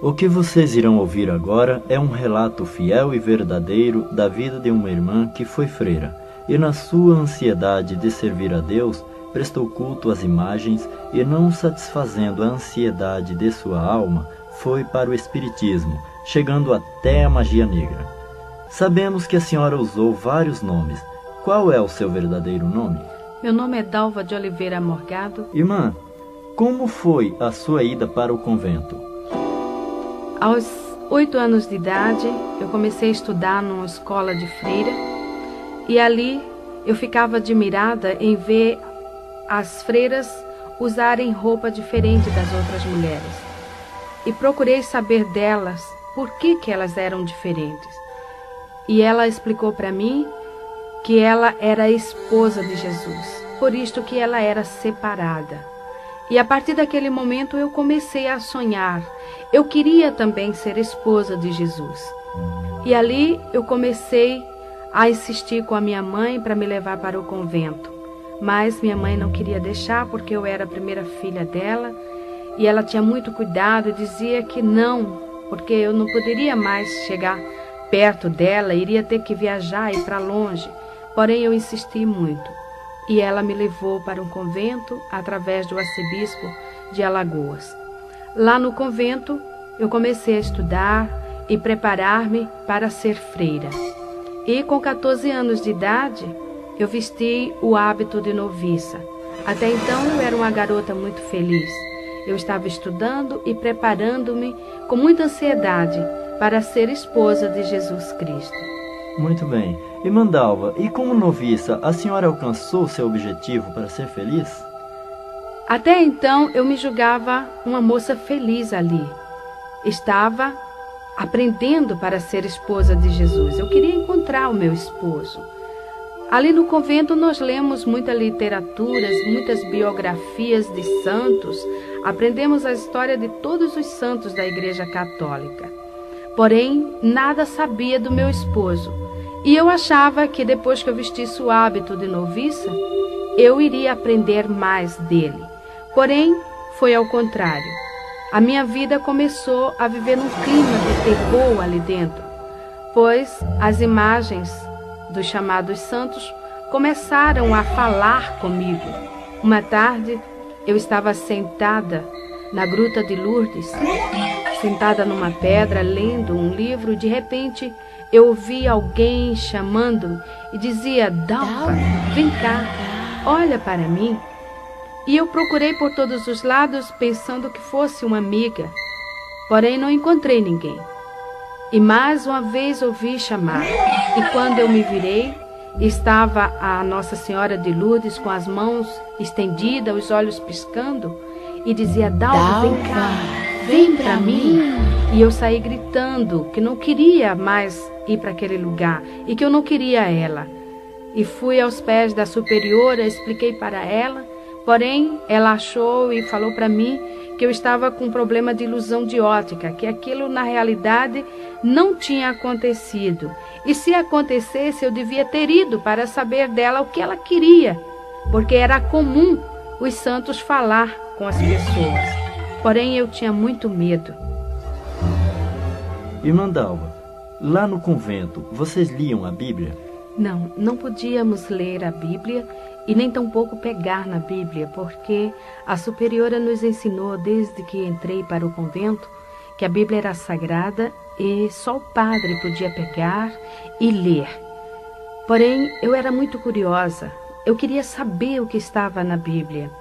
O que vocês irão ouvir agora é um relato fiel e verdadeiro da vida de uma irmã que foi freira e, na sua ansiedade de servir a Deus, prestou culto às imagens e, não satisfazendo a ansiedade de sua alma, foi para o espiritismo, chegando até a magia negra. Sabemos que a senhora usou vários nomes. Qual é o seu verdadeiro nome? Meu nome é Dalva de Oliveira Morgado. Irmã, como foi a sua ida para o convento? Aos 8 anos de idade, eu comecei a estudar numa escola de freira e ali eu ficava admirada em ver as freiras usarem roupa diferente das outras mulheres. E procurei saber delas por que elas eram diferentes. E ela explicou para mim que ela era a esposa de Jesus, por isto que ela era separada. E a partir daquele momento eu comecei a sonhar. Eu queria também ser esposa de Jesus. E ali eu comecei a insistir com a minha mãe para me levar para o convento. Mas minha mãe não queria deixar porque eu era a primeira filha dela. E ela tinha muito cuidado e dizia que não, porque eu não poderia mais chegar perto dela, iria ter que viajar e ir para longe. Porém eu insisti muito. E ela me levou para um convento através do arcebispo de Alagoas. Lá no convento, eu comecei a estudar e preparar-me para ser freira. E com 14 anos de idade, eu vesti o hábito de noviça. Até então, eu era uma garota muito feliz. Eu estava estudando e preparando-me com muita ansiedade para ser esposa de Jesus Cristo. Muito bem. Irmã Dalva, e como noviça, a senhora alcançou seu objetivo para ser feliz? Até então, eu me julgava uma moça feliz ali. Estava aprendendo para ser esposa de Jesus. Eu queria encontrar o meu esposo. Ali no convento nós lemos muitas literaturas, muitas biografias de santos. Aprendemos a história de todos os santos da Igreja Católica. Porém, nada sabia do meu esposo. E eu achava que depois que eu vestisse o hábito de noviça, eu iria aprender mais dele. Porém, foi ao contrário. A minha vida começou a viver num clima de terror ali dentro, pois as imagens dos chamados santos começaram a falar comigo. Uma tarde, eu estava sentada na Gruta de Lourdes, sentada numa pedra, lendo um livro, e de repente eu ouvi alguém chamando-me e dizia: Dalva, vem cá, olha para mim. E eu procurei por todos os lados pensando que fosse uma amiga, porém não encontrei ninguém. E mais uma vez ouvi chamar, e quando eu me virei, estava a Nossa Senhora de Lourdes com as mãos estendidas, os olhos piscando, e dizia: Dalva, vem cá, vem para mim. E eu saí gritando que não queria mais ir para aquele lugar e que eu não queria ela. E fui aos pés da superiora, expliquei para ela, porém ela achou e falou para mim que eu estava com um problema de ilusão de ótica, que aquilo na realidade não tinha acontecido. E se acontecesse, eu devia ter ido para saber dela o que ela queria, porque era comum os santos falar com as pessoas. Porém, eu tinha muito medo. Irmã Dalva, lá no convento, vocês liam a Bíblia? Não, não podíamos ler a Bíblia e nem tampouco pegar na Bíblia, porque a superiora nos ensinou desde que entrei para o convento que a Bíblia era sagrada e só o padre podia pegar e ler. Porém, eu era muito curiosa, eu queria saber o que estava na Bíblia.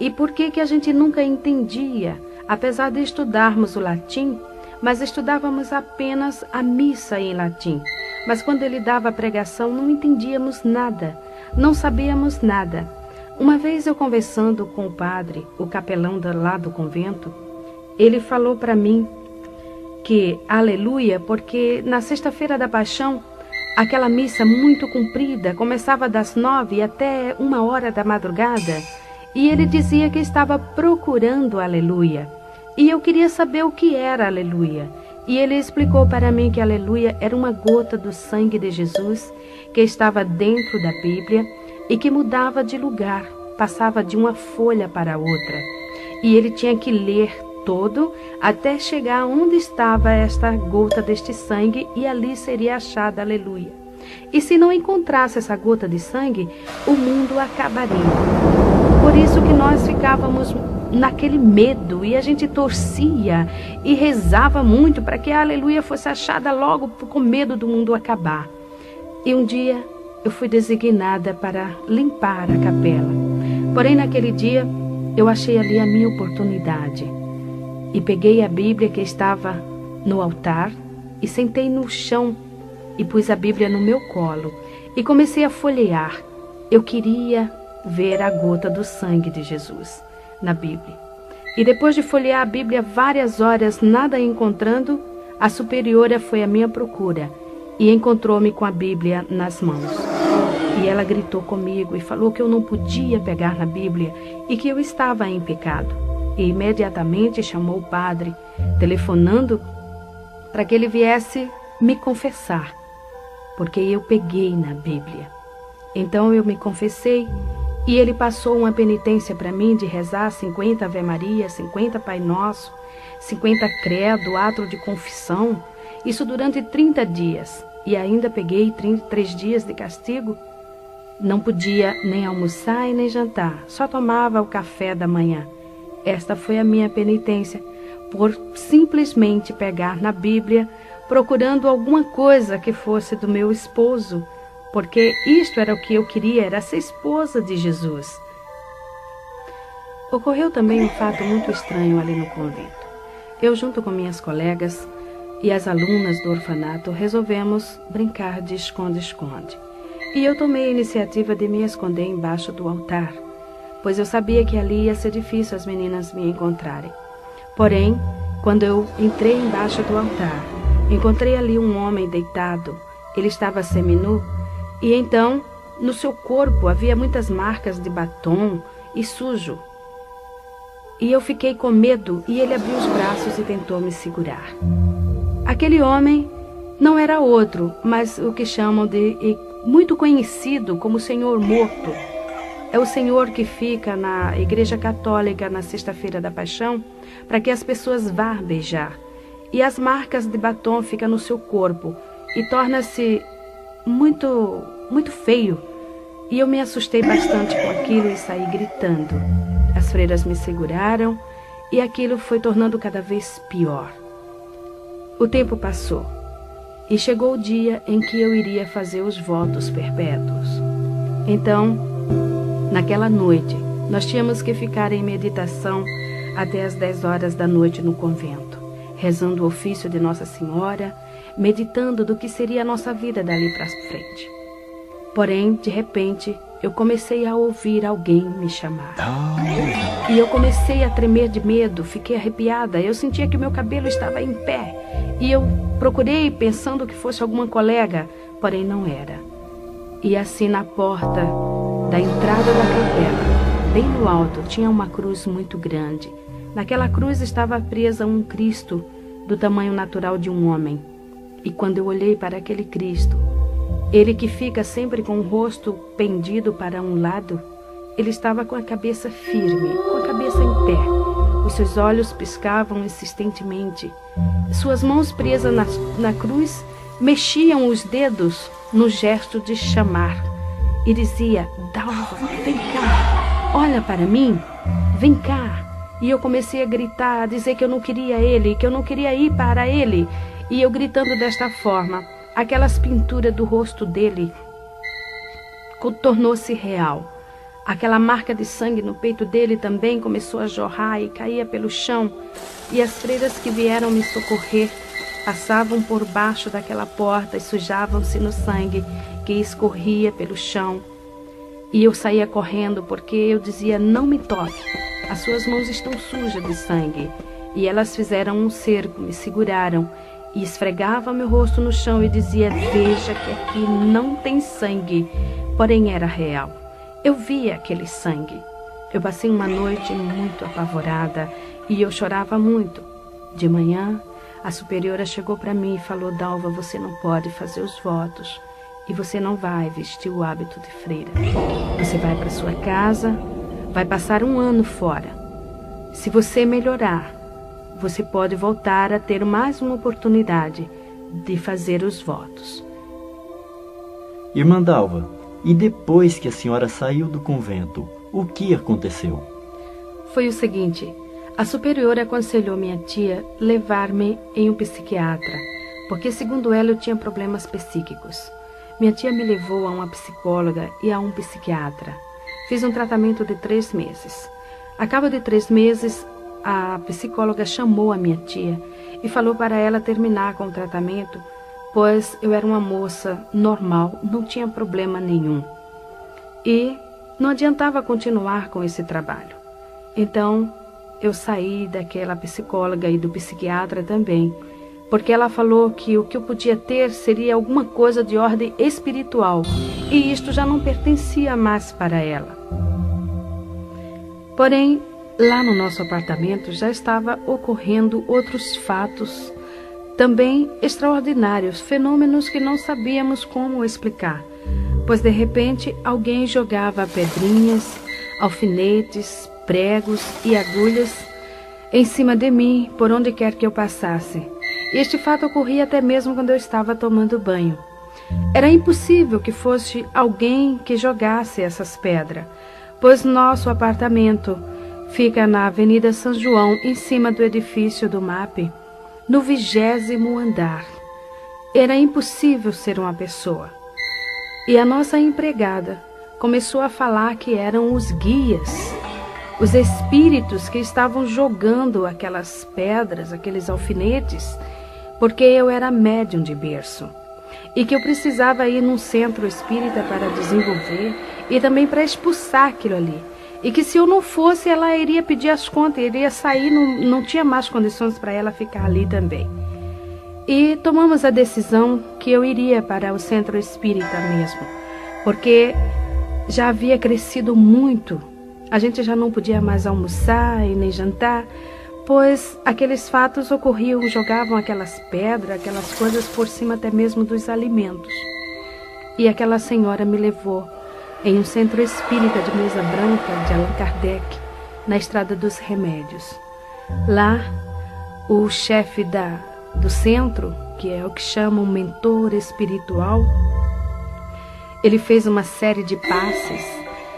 E por que a gente nunca entendia, apesar de estudarmos o latim, mas estudávamos apenas a missa em latim. Mas quando ele dava a pregação, não entendíamos nada, não sabíamos nada. Uma vez eu conversando com o padre, o capelão lá do convento, ele falou para mim que, aleluia, porque na sexta-feira da Paixão, aquela missa muito comprida, começava das 9 até 1h da madrugada, e ele dizia que estava procurando aleluia. E eu queria saber o que era aleluia. E ele explicou para mim que aleluia era uma gota do sangue de Jesus que estava dentro da Bíblia e que mudava de lugar, passava de uma folha para outra. E ele tinha que ler todo até chegar onde estava esta gota deste sangue e ali seria achada, aleluia. E se não encontrasse essa gota de sangue, o mundo acabaria. Por isso que nós ficávamos naquele medo e a gente torcia e rezava muito para que a aleluia fosse achada logo com medo do mundo acabar. E um dia eu fui designada para limpar a capela. Porém, naquele dia, eu achei ali a minha oportunidade. E peguei a Bíblia que estava no altar e sentei no chão e pus a Bíblia no meu colo e comecei a folhear. Eu queria ver a gota do sangue de Jesus na Bíblia. E depois de folhear a Bíblia várias horas, nada encontrando, a superiora foi à minha procura e encontrou-me com a Bíblia nas mãos. E ela gritou comigo e falou que eu não podia pegar na Bíblia e que eu estava em pecado. E imediatamente chamou o padre, telefonando para que ele viesse me confessar, porque eu peguei na Bíblia. Então eu me confessei e ele passou uma penitência para mim de rezar 50 Ave Maria, 50 Pai Nosso, 50 Credo, ato de confissão, isso durante 30 dias. E ainda peguei 33 dias de castigo. Não podia nem almoçar e nem jantar, só tomava o café da manhã. Esta foi a minha penitência, por simplesmente pegar na Bíblia, procurando alguma coisa que fosse do meu esposo, porque isto era o que eu queria, era ser esposa de Jesus. Ocorreu também um fato muito estranho ali no convento. Eu, junto com minhas colegas e as alunas do orfanato, resolvemos brincar de esconde-esconde. E eu tomei a iniciativa de me esconder embaixo do altar, pois eu sabia que ali ia ser difícil as meninas me encontrarem. Porém, quando eu entrei embaixo do altar, encontrei ali um homem deitado. Ele estava seminu e então, no seu corpo havia muitas marcas de batom e sujo. E eu fiquei com medo e ele abriu os braços e tentou me segurar. Aquele homem não era outro, mas o que chamam de muito conhecido como Senhor Morto. É o Senhor que fica na Igreja Católica na Sexta-feira da Paixão para que as pessoas vá beijar. E as marcas de batom ficam no seu corpo e torna-se muito, muito feio. E eu me assustei bastante com aquilo e saí gritando. As freiras me seguraram e aquilo foi tornando cada vez pior. O tempo passou e chegou o dia em que eu iria fazer os votos perpétuos. Então, naquela noite, nós tínhamos que ficar em meditação até as 10 horas da noite no convento, rezando o ofício de Nossa Senhora, meditando do que seria a nossa vida dali para frente. Porém, de repente, eu comecei a ouvir alguém me chamar. E eu comecei a tremer de medo, fiquei arrepiada, eu sentia que meu cabelo estava em pé. E eu procurei pensando que fosse alguma colega, porém não era. E assim na porta da entrada da capela, bem no alto, tinha uma cruz muito grande. Naquela cruz estava presa um Cristo do tamanho natural de um homem. E quando eu olhei para aquele Cristo, ele que fica sempre com o rosto pendido para um lado, ele estava com a cabeça firme, com a cabeça em pé. Os seus olhos piscavam insistentemente. Suas mãos presas na cruz mexiam os dedos no gesto de chamar. E dizia: Dalva, vem cá, olha para mim, vem cá. E eu comecei a gritar, a dizer que eu não queria ele, que eu não queria ir para ele. E eu gritando desta forma, aquelas pinturas do rosto dele tornou-se real. Aquela marca de sangue no peito dele também começou a jorrar e caía pelo chão. E as freiras que vieram me socorrer passavam por baixo daquela porta e sujavam-se no sangue que escorria pelo chão. E eu saía correndo porque eu dizia: não me toque, as suas mãos estão sujas de sangue. E elas fizeram um cerco, me seguraram e esfregavam meu rosto no chão e dizia: veja que aqui não tem sangue. Porém era real. Eu via aquele sangue. Eu passei uma noite muito apavorada e eu chorava muito. De manhã, a superiora chegou para mim e falou: Dalva, você não pode fazer os votos e você não vai vestir o hábito de freira. Você vai para sua casa, vai passar um ano fora. Se você melhorar, você pode voltar a ter mais uma oportunidade de fazer os votos. Irmã Dalva, e depois que a senhora saiu do convento, o que aconteceu? Foi o seguinte, a superiora aconselhou minha tia levar-me em um psiquiatra, porque segundo ela eu tinha problemas psíquicos. Minha tia me levou a uma psicóloga e a um psiquiatra. Fiz um tratamento de 3 meses. A cabo de 3 meses, a psicóloga chamou a minha tia e falou para ela terminar com o tratamento, pois eu era uma moça normal, não tinha problema nenhum. E não adiantava continuar com esse trabalho. Então, eu saí daquela psicóloga e do psiquiatra também, porque ela falou que o que eu podia ter seria alguma coisa de ordem espiritual, e isto já não pertencia mais para ela. Porém, lá no nosso apartamento já estava ocorrendo outros fatos também extraordinários, fenômenos que não sabíamos como explicar, pois de repente alguém jogava pedrinhas, alfinetes, pregos e agulhas em cima de mim, por onde quer que eu passasse. E este fato ocorria até mesmo quando eu estava tomando banho. Era impossível que fosse alguém que jogasse essas pedras, pois nosso apartamento fica na Avenida São João, em cima do edifício do MAP, no 20º andar. Era impossível ser uma pessoa. E a nossa empregada começou a falar que eram os guias, os espíritos que estavam jogando aquelas pedras, aqueles alfinetes, porque eu era médium de berço e que eu precisava ir num centro espírita para desenvolver e também para expulsar aquilo ali. E que se eu não fosse, ela iria pedir as contas, iria sair, não tinha mais condições para ela ficar ali também. E tomamos a decisão que eu iria para o centro espírita mesmo, porque já havia crescido muito. A gente já não podia mais almoçar e nem jantar, pois aqueles fatos ocorriam, jogavam aquelas pedras, aquelas coisas por cima até mesmo dos alimentos. E aquela senhora me levou em um centro espírita de mesa branca de Allan Kardec, na Estrada dos Remédios. Lá, o chefe do centro, que é o que chamam mentor espiritual, ele fez uma série de passes,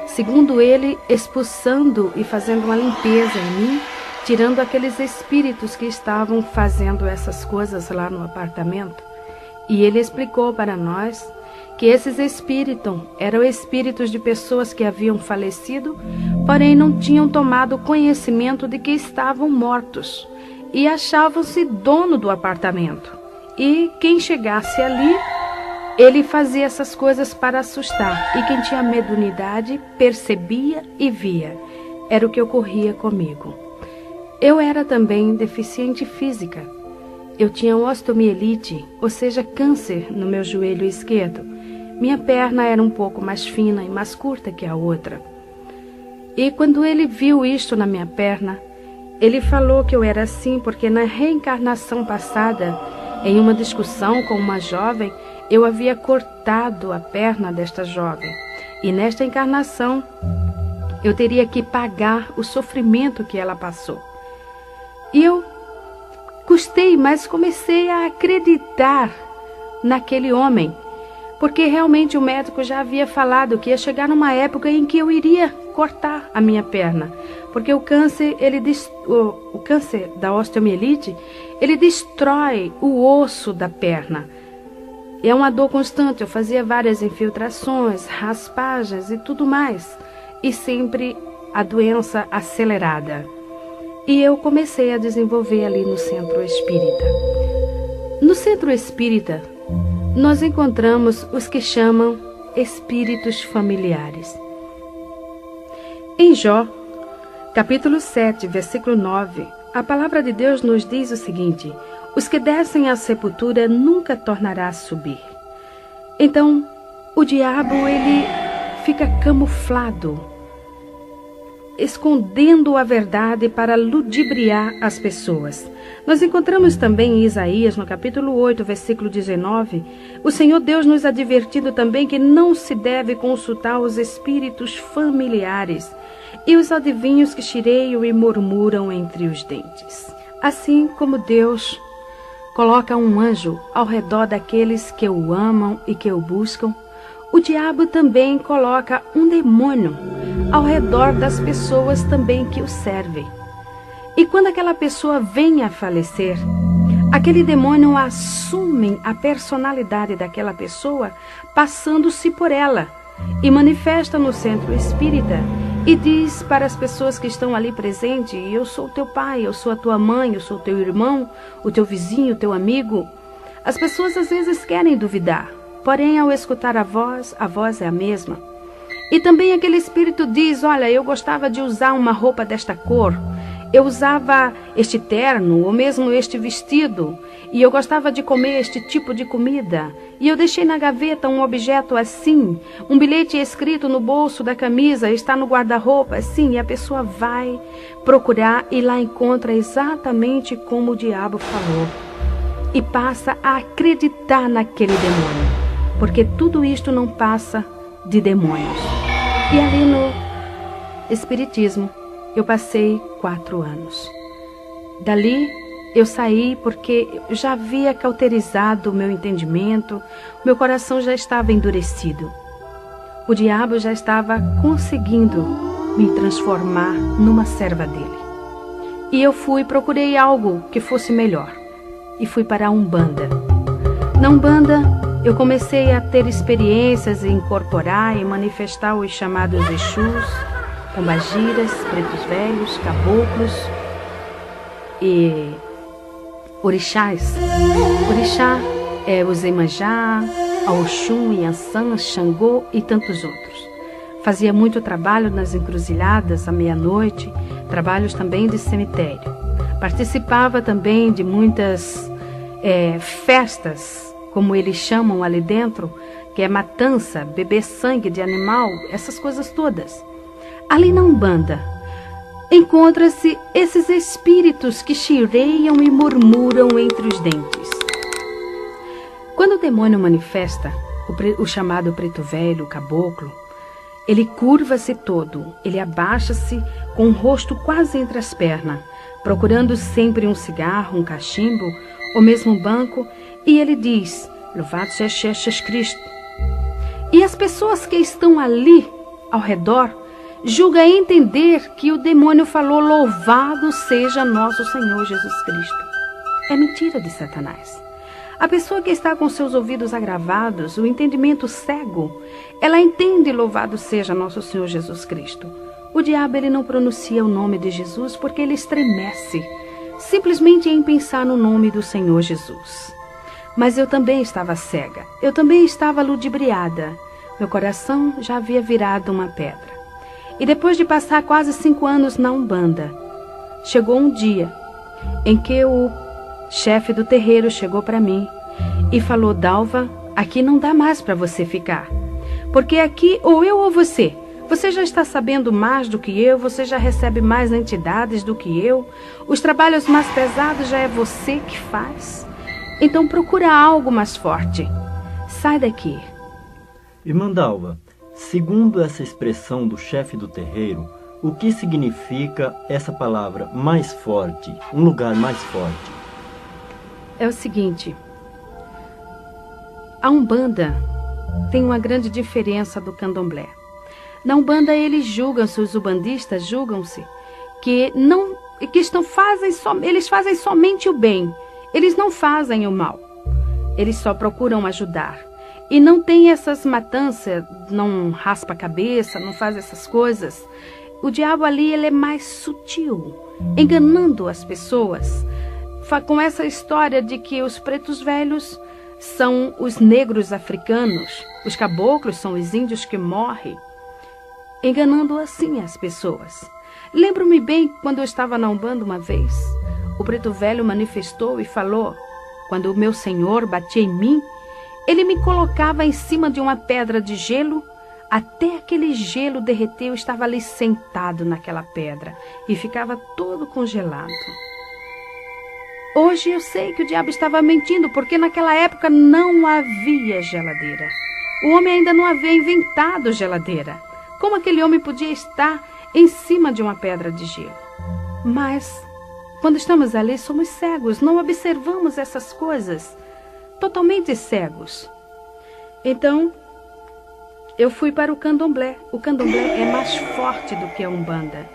segundo ele, expulsando e fazendo uma limpeza em mim, tirando aqueles espíritos que estavam fazendo essas coisas lá no apartamento. E ele explicou para nós que esses espíritos eram espíritos de pessoas que haviam falecido, porém não tinham tomado conhecimento de que estavam mortos e achavam-se dono do apartamento. E quem chegasse ali, ele fazia essas coisas para assustar. E quem tinha mediunidade percebia e via. Era o que ocorria comigo. Eu era também deficiente física. Eu tinha osteomielite, ou seja, câncer no meu joelho esquerdo. Minha perna era um pouco mais fina e mais curta que a outra. E quando ele viu isto na minha perna, ele falou que eu era assim porque na reencarnação passada, em uma discussão com uma jovem, eu havia cortado a perna desta jovem. E nesta encarnação, eu teria que pagar o sofrimento que ela passou. E eu gostei, mas comecei a acreditar naquele homem, porque realmente o médico já havia falado que ia chegar numa época em que eu iria cortar a minha perna, porque o câncer, o câncer da osteomielite, ele destrói o osso da perna. É uma dor constante, eu fazia várias infiltrações, raspagens e tudo mais, e sempre a doença acelerada. E eu comecei a desenvolver ali no centro espírita. No centro espírita, nós encontramos os que chamam espíritos familiares. Em Jó, capítulo 7, versículo 9, a palavra de Deus nos diz o seguinte: os que descem à sepultura nunca tornará a subir. Então, o diabo, ele fica camuflado, escondendo a verdade para ludibriar as pessoas. Nós encontramos também em Isaías, no capítulo 8, versículo 19, o Senhor Deus nos advertindo também que não se deve consultar os espíritos familiares e os adivinhos que chireiam e murmuram entre os dentes. Assim como Deus coloca um anjo ao redor daqueles que o amam e que o buscam, o diabo também coloca um demônio ao redor das pessoas também que o servem. E quando aquela pessoa vem a falecer, aquele demônio assume a personalidade daquela pessoa, passando-se por ela, e manifesta no centro espírita e diz para as pessoas que estão ali presentes: eu sou o teu pai, eu sou a tua mãe, eu sou o teu irmão, o teu vizinho, o teu amigo. As pessoas às vezes querem duvidar, porém ao escutar a voz é a mesma. E também aquele espírito diz: olha, eu gostava de usar uma roupa desta cor, eu usava este terno ou mesmo este vestido, e eu gostava de comer este tipo de comida, e eu deixei na gaveta um objeto assim, um bilhete escrito no bolso da camisa, está no guarda-roupa assim, e a pessoa vai procurar e lá encontra exatamente como o diabo falou, e passa a acreditar naquele demônio, porque tudo isto não passa de demônios. E ali no Espiritismo eu passei 4 anos. Dali eu saí porque eu já havia cauterizado o meu entendimento, meu coração já estava endurecido. O diabo já estava conseguindo me transformar numa serva dele. E eu procurei algo que fosse melhor. E fui para a Umbanda. Na Umbanda eu comecei a ter experiências em incorporar e manifestar os chamados Exus, pombagiras, pretos velhos, caboclos e orixás. Orixá é o Iemanjá, a Oxum, Yansan, Xangô e tantos outros. Fazia muito trabalho nas encruzilhadas à meia-noite, trabalhos também de cemitério. Participava também de muitas festas, como eles chamam ali dentro, que é matança, beber sangue de animal, essas coisas todas. Ali na Umbanda, encontra-se esses espíritos que chireiam e murmuram entre os dentes. Quando o demônio manifesta, o chamado preto velho, o caboclo, ele curva-se todo, ele abaixa-se com o rosto quase entre as pernas, procurando sempre um cigarro, um cachimbo, ou mesmo um banco, e ele diz: louvado seja Jesus Cristo. E as pessoas que estão ali ao redor julga entender que o demônio falou: louvado seja nosso Senhor Jesus Cristo. É mentira de Satanás. A pessoa que está com seus ouvidos agravados, o entendimento cego, ela entende: louvado seja nosso Senhor Jesus Cristo. O diabo, ele não pronuncia o nome de Jesus porque ele estremece, simplesmente em pensar no nome do Senhor Jesus. Mas eu também estava cega, eu também estava ludibriada. Meu coração já havia virado uma pedra. E depois de passar quase 5 anos na Umbanda, chegou um dia em que o chefe do terreiro chegou para mim e falou: Dalva, aqui não dá mais para você ficar, porque aqui ou eu ou você. Você já está sabendo mais do que eu, você já recebe mais entidades do que eu, os trabalhos mais pesados já é você que faz. Então procura algo mais forte. Sai daqui. Irmã Dalva, segundo essa expressão do chefe do terreiro, o que significa essa palavra mais forte, um lugar mais forte? É o seguinte, a Umbanda tem uma grande diferença do Candomblé. Na Umbanda eles julgam-se, os umbandistas julgam-se que eles fazem somente o bem, eles não fazem o mal, eles só procuram ajudar. E não tem essas matanças, não raspa a cabeça, não faz essas coisas. O diabo ali, ele é mais sutil, enganando as pessoas, com essa história de que os pretos velhos são os negros africanos, os caboclos são os índios que morrem, enganando assim as pessoas. Lembro-me bem quando eu estava na Umbanda uma vez, o preto velho manifestou e falou: quando o meu senhor batia em mim, ele me colocava em cima de uma pedra de gelo, até aquele gelo derreter. Eu estava ali sentado naquela pedra e ficava todo congelado. Hoje eu sei que o diabo estava mentindo, porque naquela época não havia geladeira. O homem ainda não havia inventado geladeira. Como aquele homem podia estar em cima de uma pedra de gelo? Mas quando estamos ali, somos cegos, não observamos essas coisas, totalmente cegos. Então, eu fui para o candomblé. O candomblé é mais forte do que a Umbanda,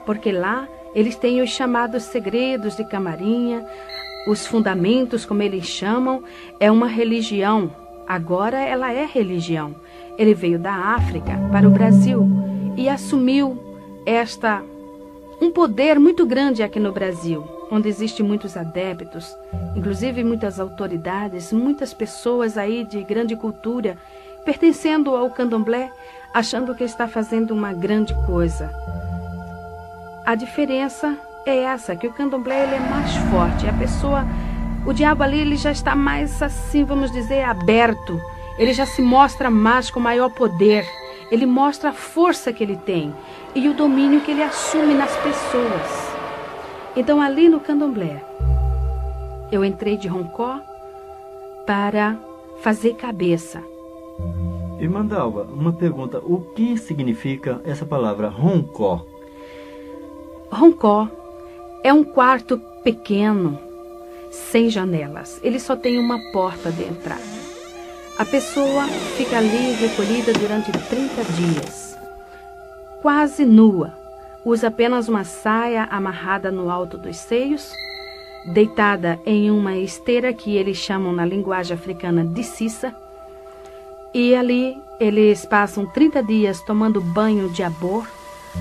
porque lá eles têm os chamados segredos de camarinha, os fundamentos, como eles chamam. É uma religião, agora ela é religião. Ele veio da África para o Brasil e assumiu um poder muito grande aqui no Brasil, onde existem muitos adeptos, inclusive muitas autoridades, muitas pessoas aí de grande cultura, pertencendo ao candomblé, achando que está fazendo uma grande coisa. A diferença é essa, que o candomblé ele é mais forte. O diabo ali ele já está mais, assim, vamos dizer, aberto. Ele já se mostra mais com maior poder. Ele mostra a força que ele tem e o domínio que ele assume nas pessoas. Então, ali no candomblé, eu entrei de roncó para fazer cabeça. Irmã Dalva, uma pergunta. O que significa essa palavra roncó? Roncó é um quarto pequeno, sem janelas. Ele só tem uma porta de entrada. A pessoa fica ali recolhida durante 30 dias, quase nua. Usa apenas uma saia amarrada no alto dos seios, deitada em uma esteira que eles chamam na linguagem africana de cissa. E ali eles passam 30 dias tomando banho de abor.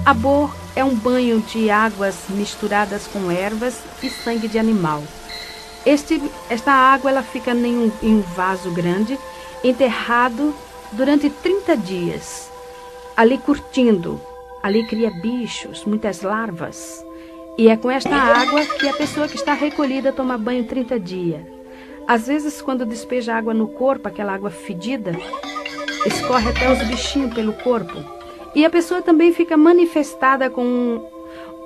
Abor é um banho de águas misturadas com ervas e sangue de animal. Esta água ela fica em um vaso grande, enterrado durante 30 dias, ali curtindo. Ali cria bichos, muitas larvas. E é com esta água que a pessoa que está recolhida toma banho 30 dias. Às vezes, quando despeja água no corpo, aquela água fedida, escorre até os bichinhos pelo corpo. E a pessoa também fica manifestada com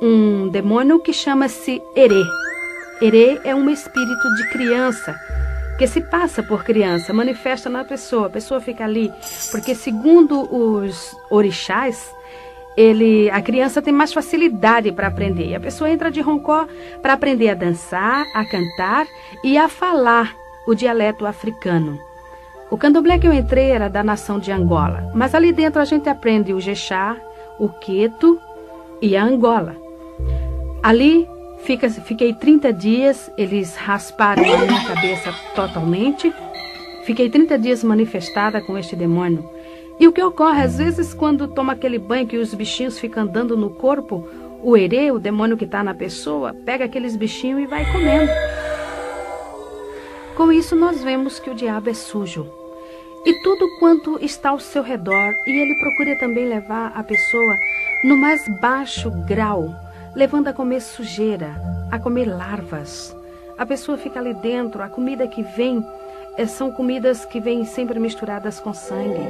um demônio que chama-se Herê. Herê é um espírito de criança, que se passa por criança, manifesta na pessoa. A pessoa fica ali, porque segundo os orixás, a criança tem mais facilidade para aprender. E a pessoa entra de roncó para aprender a dançar, a cantar e a falar o dialeto africano. O candomblé que eu entrei era da nação de Angola, mas ali dentro a gente aprende o Jexá, o Queto e a Angola. Ali fiquei 30 dias, eles rasparam a minha cabeça totalmente. Fiquei 30 dias manifestada com este demônio. E o que ocorre, às vezes, quando toma aquele banho que os bichinhos ficam andando no corpo, o Herê, o demônio que está na pessoa, pega aqueles bichinhos e vai comendo. Com isso, nós vemos que o diabo é sujo. E tudo quanto está ao seu redor, e ele procura também levar a pessoa no mais baixo grau, levando a comer sujeira, a comer larvas. A pessoa fica ali dentro, a comida que vem são comidas que vêm sempre misturadas com sangue.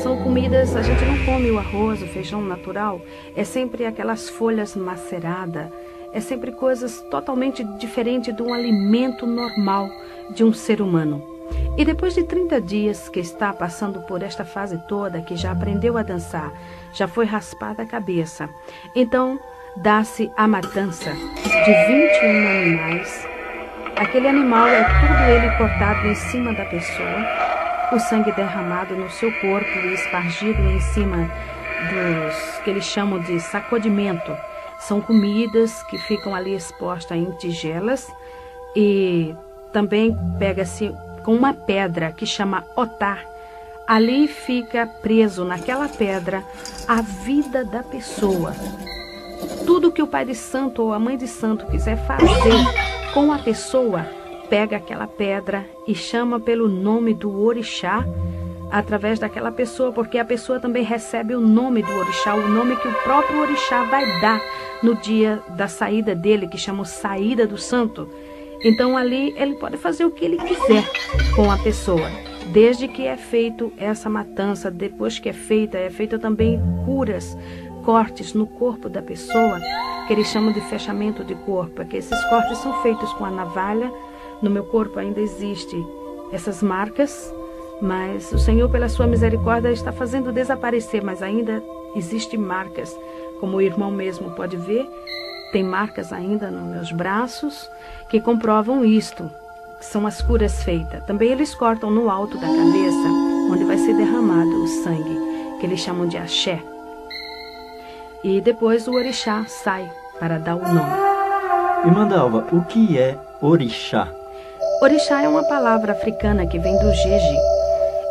São comidas, a gente não come o arroz, o feijão natural, é sempre aquelas folhas maceradas, é sempre coisas totalmente diferentes de um alimento normal de um ser humano. E depois de 30 dias que está passando por esta fase toda, que já aprendeu a dançar, já foi raspada a cabeça, então dá-se a matança de 21 animais. Aquele animal é tudo ele cortado em cima da pessoa, o sangue derramado no seu corpo e espargido em cima dos que eles chamam de sacudimento. São comidas que ficam ali expostas em tigelas e também pega-se com uma pedra que chama otá. Ali fica preso naquela pedra a vida da pessoa. Tudo que o pai de santo ou a mãe de santo quiser fazer com a pessoa, pega aquela pedra e chama pelo nome do orixá através daquela pessoa, porque a pessoa também recebe o nome do orixá, o nome que o próprio orixá vai dar no dia da saída dele, que chama saída do santo. Então ali ele pode fazer o que ele quiser com a pessoa, desde que é feito essa matança. Depois que é feita também curas, cortes no corpo da pessoa, que eles chamam de fechamento de corpo, que esses cortes são feitos com a navalha. No meu corpo ainda existem essas marcas, mas o Senhor, pela sua misericórdia, está fazendo desaparecer, mas ainda existem marcas, como o irmão mesmo pode ver, tem marcas ainda nos meus braços que comprovam isto. São as curas feitas. Também eles cortam no alto da cabeça, onde vai ser derramado o sangue, que eles chamam de axé. E depois o orixá sai para dar o nome. Irmã Dalva, o que é orixá? Orixá é uma palavra africana que vem do jeje.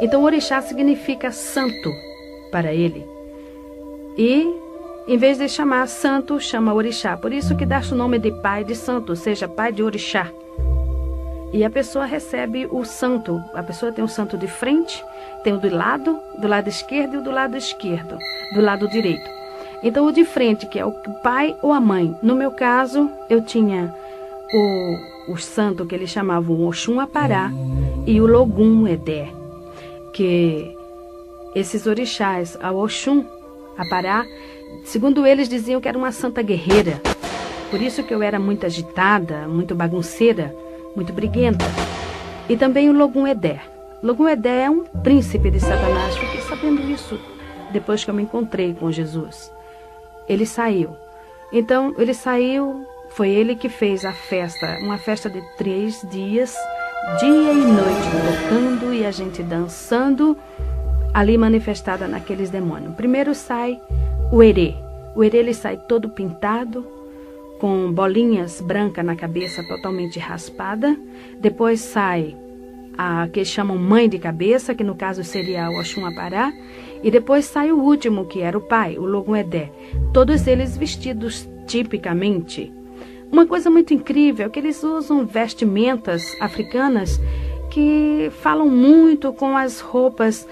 Então orixá significa santo para ele. E em vez de chamar santo, chama orixá. Por isso que dá-se o nome de pai de santo, ou seja, pai de orixá. E a pessoa recebe o santo. A pessoa tem o santo de frente, tem o do lado esquerdo e o do lado esquerdo, do lado direito. Então o de frente, que é o pai ou a mãe. No meu caso, eu tinha o santo que eles chamavam o Oxum Apará e o Logum Edé. Que esses orixás, a Oxum Apará, segundo eles diziam que era uma santa guerreira. Por isso que eu era muito agitada, muito bagunceira, muito briguenta. E também o Logum Edé. Logum Edé é um príncipe de Satanás. Fiquei sabendo isso depois que eu me encontrei com Jesus. Ele saiu. Então, ele saiu, foi ele que fez a festa, uma festa de 3 dias, dia e noite, tocando e a gente dançando, ali manifestada naqueles demônios. Primeiro sai o erê. O erê, ele sai todo pintado, com bolinhas brancas na cabeça, totalmente raspada. Depois sai a que chamam mãe de cabeça, que no caso seria o Oxum Apará. E depois sai o último, que era o pai, o Logum Edé. Todos eles vestidos tipicamente. Uma coisa muito incrível é que eles usam vestimentas africanas que falam muito com as roupas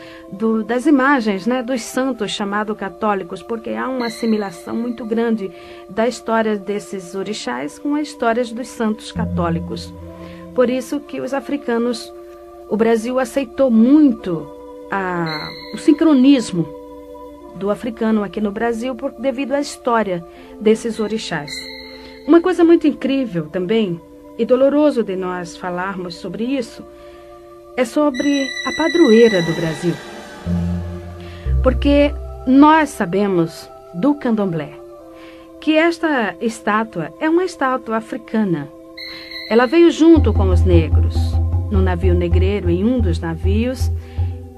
das imagens, né, dos santos chamados católicos, porque há uma assimilação muito grande da história desses orixás com as histórias dos santos católicos. Por isso que os africanos, o Brasil aceitou muito o sincronismo do africano aqui no Brasil devido à história desses orixás. Uma coisa muito incrível também, e doloroso de nós falarmos sobre isso, é sobre a padroeira do Brasil. Porque nós sabemos do candomblé que esta estátua é uma estátua africana. Ela veio junto com os negros, no navio negreiro, em um dos navios.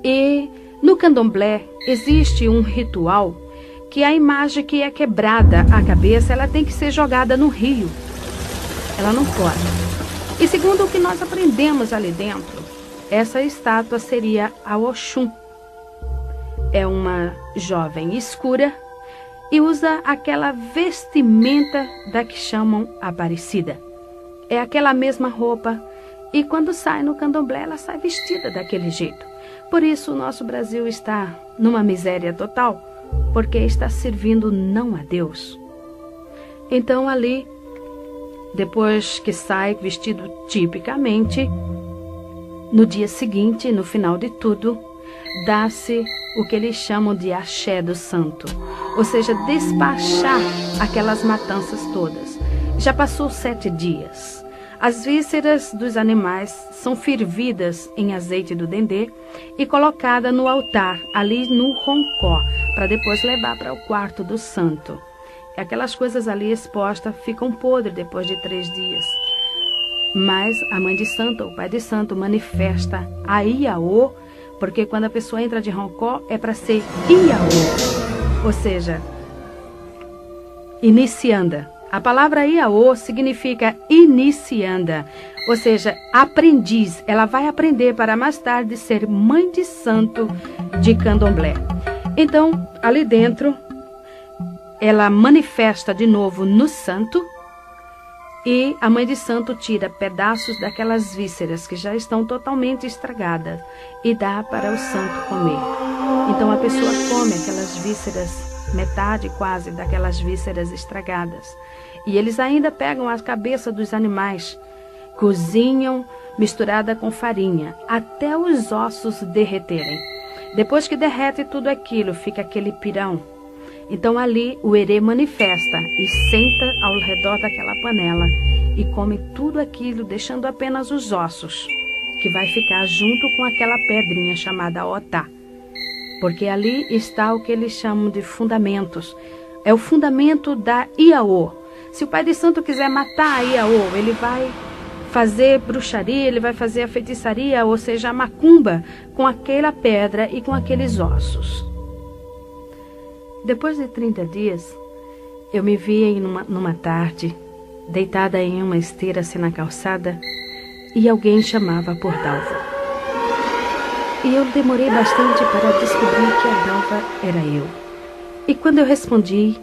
E no candomblé existe um ritual que a imagem que é quebrada a cabeça, ela tem que ser jogada no rio. Ela não pode. E segundo o que nós aprendemos ali dentro, essa estátua seria a Oxum. É uma jovem escura e usa aquela vestimenta da que chamam Aparecida. É aquela mesma roupa e quando sai no candomblé, ela sai vestida daquele jeito. Por isso o nosso Brasil está numa miséria total, porque está servindo não a Deus. Então ali, depois que sai vestido tipicamente, no dia seguinte, no final de tudo, dá-se o que eles chamam de axé do santo, ou seja, despachar aquelas matanças todas. Já passou 7 dias. As vísceras dos animais são fervidas em azeite do dendê e colocadas no altar, ali no roncó, para depois levar para o quarto do santo. Aquelas coisas ali expostas ficam podres depois de 3 dias. Mas a mãe de santo, o pai de santo, manifesta a Iaô, porque quando a pessoa entra de roncó é para ser Iaô, ou seja, inicianda. A palavra Iaô significa inicianda, ou seja, aprendiz. Ela vai aprender para mais tarde ser mãe de santo de candomblé. Então, ali dentro, ela manifesta de novo no santo e a mãe de santo tira pedaços daquelas vísceras que já estão totalmente estragadas e dá para o santo comer. Então, a pessoa come aquelas vísceras, metade quase daquelas vísceras estragadas. E eles ainda pegam a cabeça dos animais, cozinham misturada com farinha, até os ossos derreterem. Depois que derrete tudo aquilo, fica aquele pirão. Então ali o erê manifesta e senta ao redor daquela panela e come tudo aquilo, deixando apenas os ossos, que vai ficar junto com aquela pedrinha chamada otá. Porque ali está o que eles chamam de fundamentos. É o fundamento da Iaô. Se o pai de santo quiser matar a Iaô, ele vai fazer bruxaria, ele vai fazer a feitiçaria, ou seja, a macumba, com aquela pedra e com aqueles ossos. Depois de 30 dias, eu me vi numa tarde, deitada em uma esteira assim na calçada, e alguém chamava por Dalva. E eu demorei bastante para descobrir que a Dalva era eu. E quando eu respondi,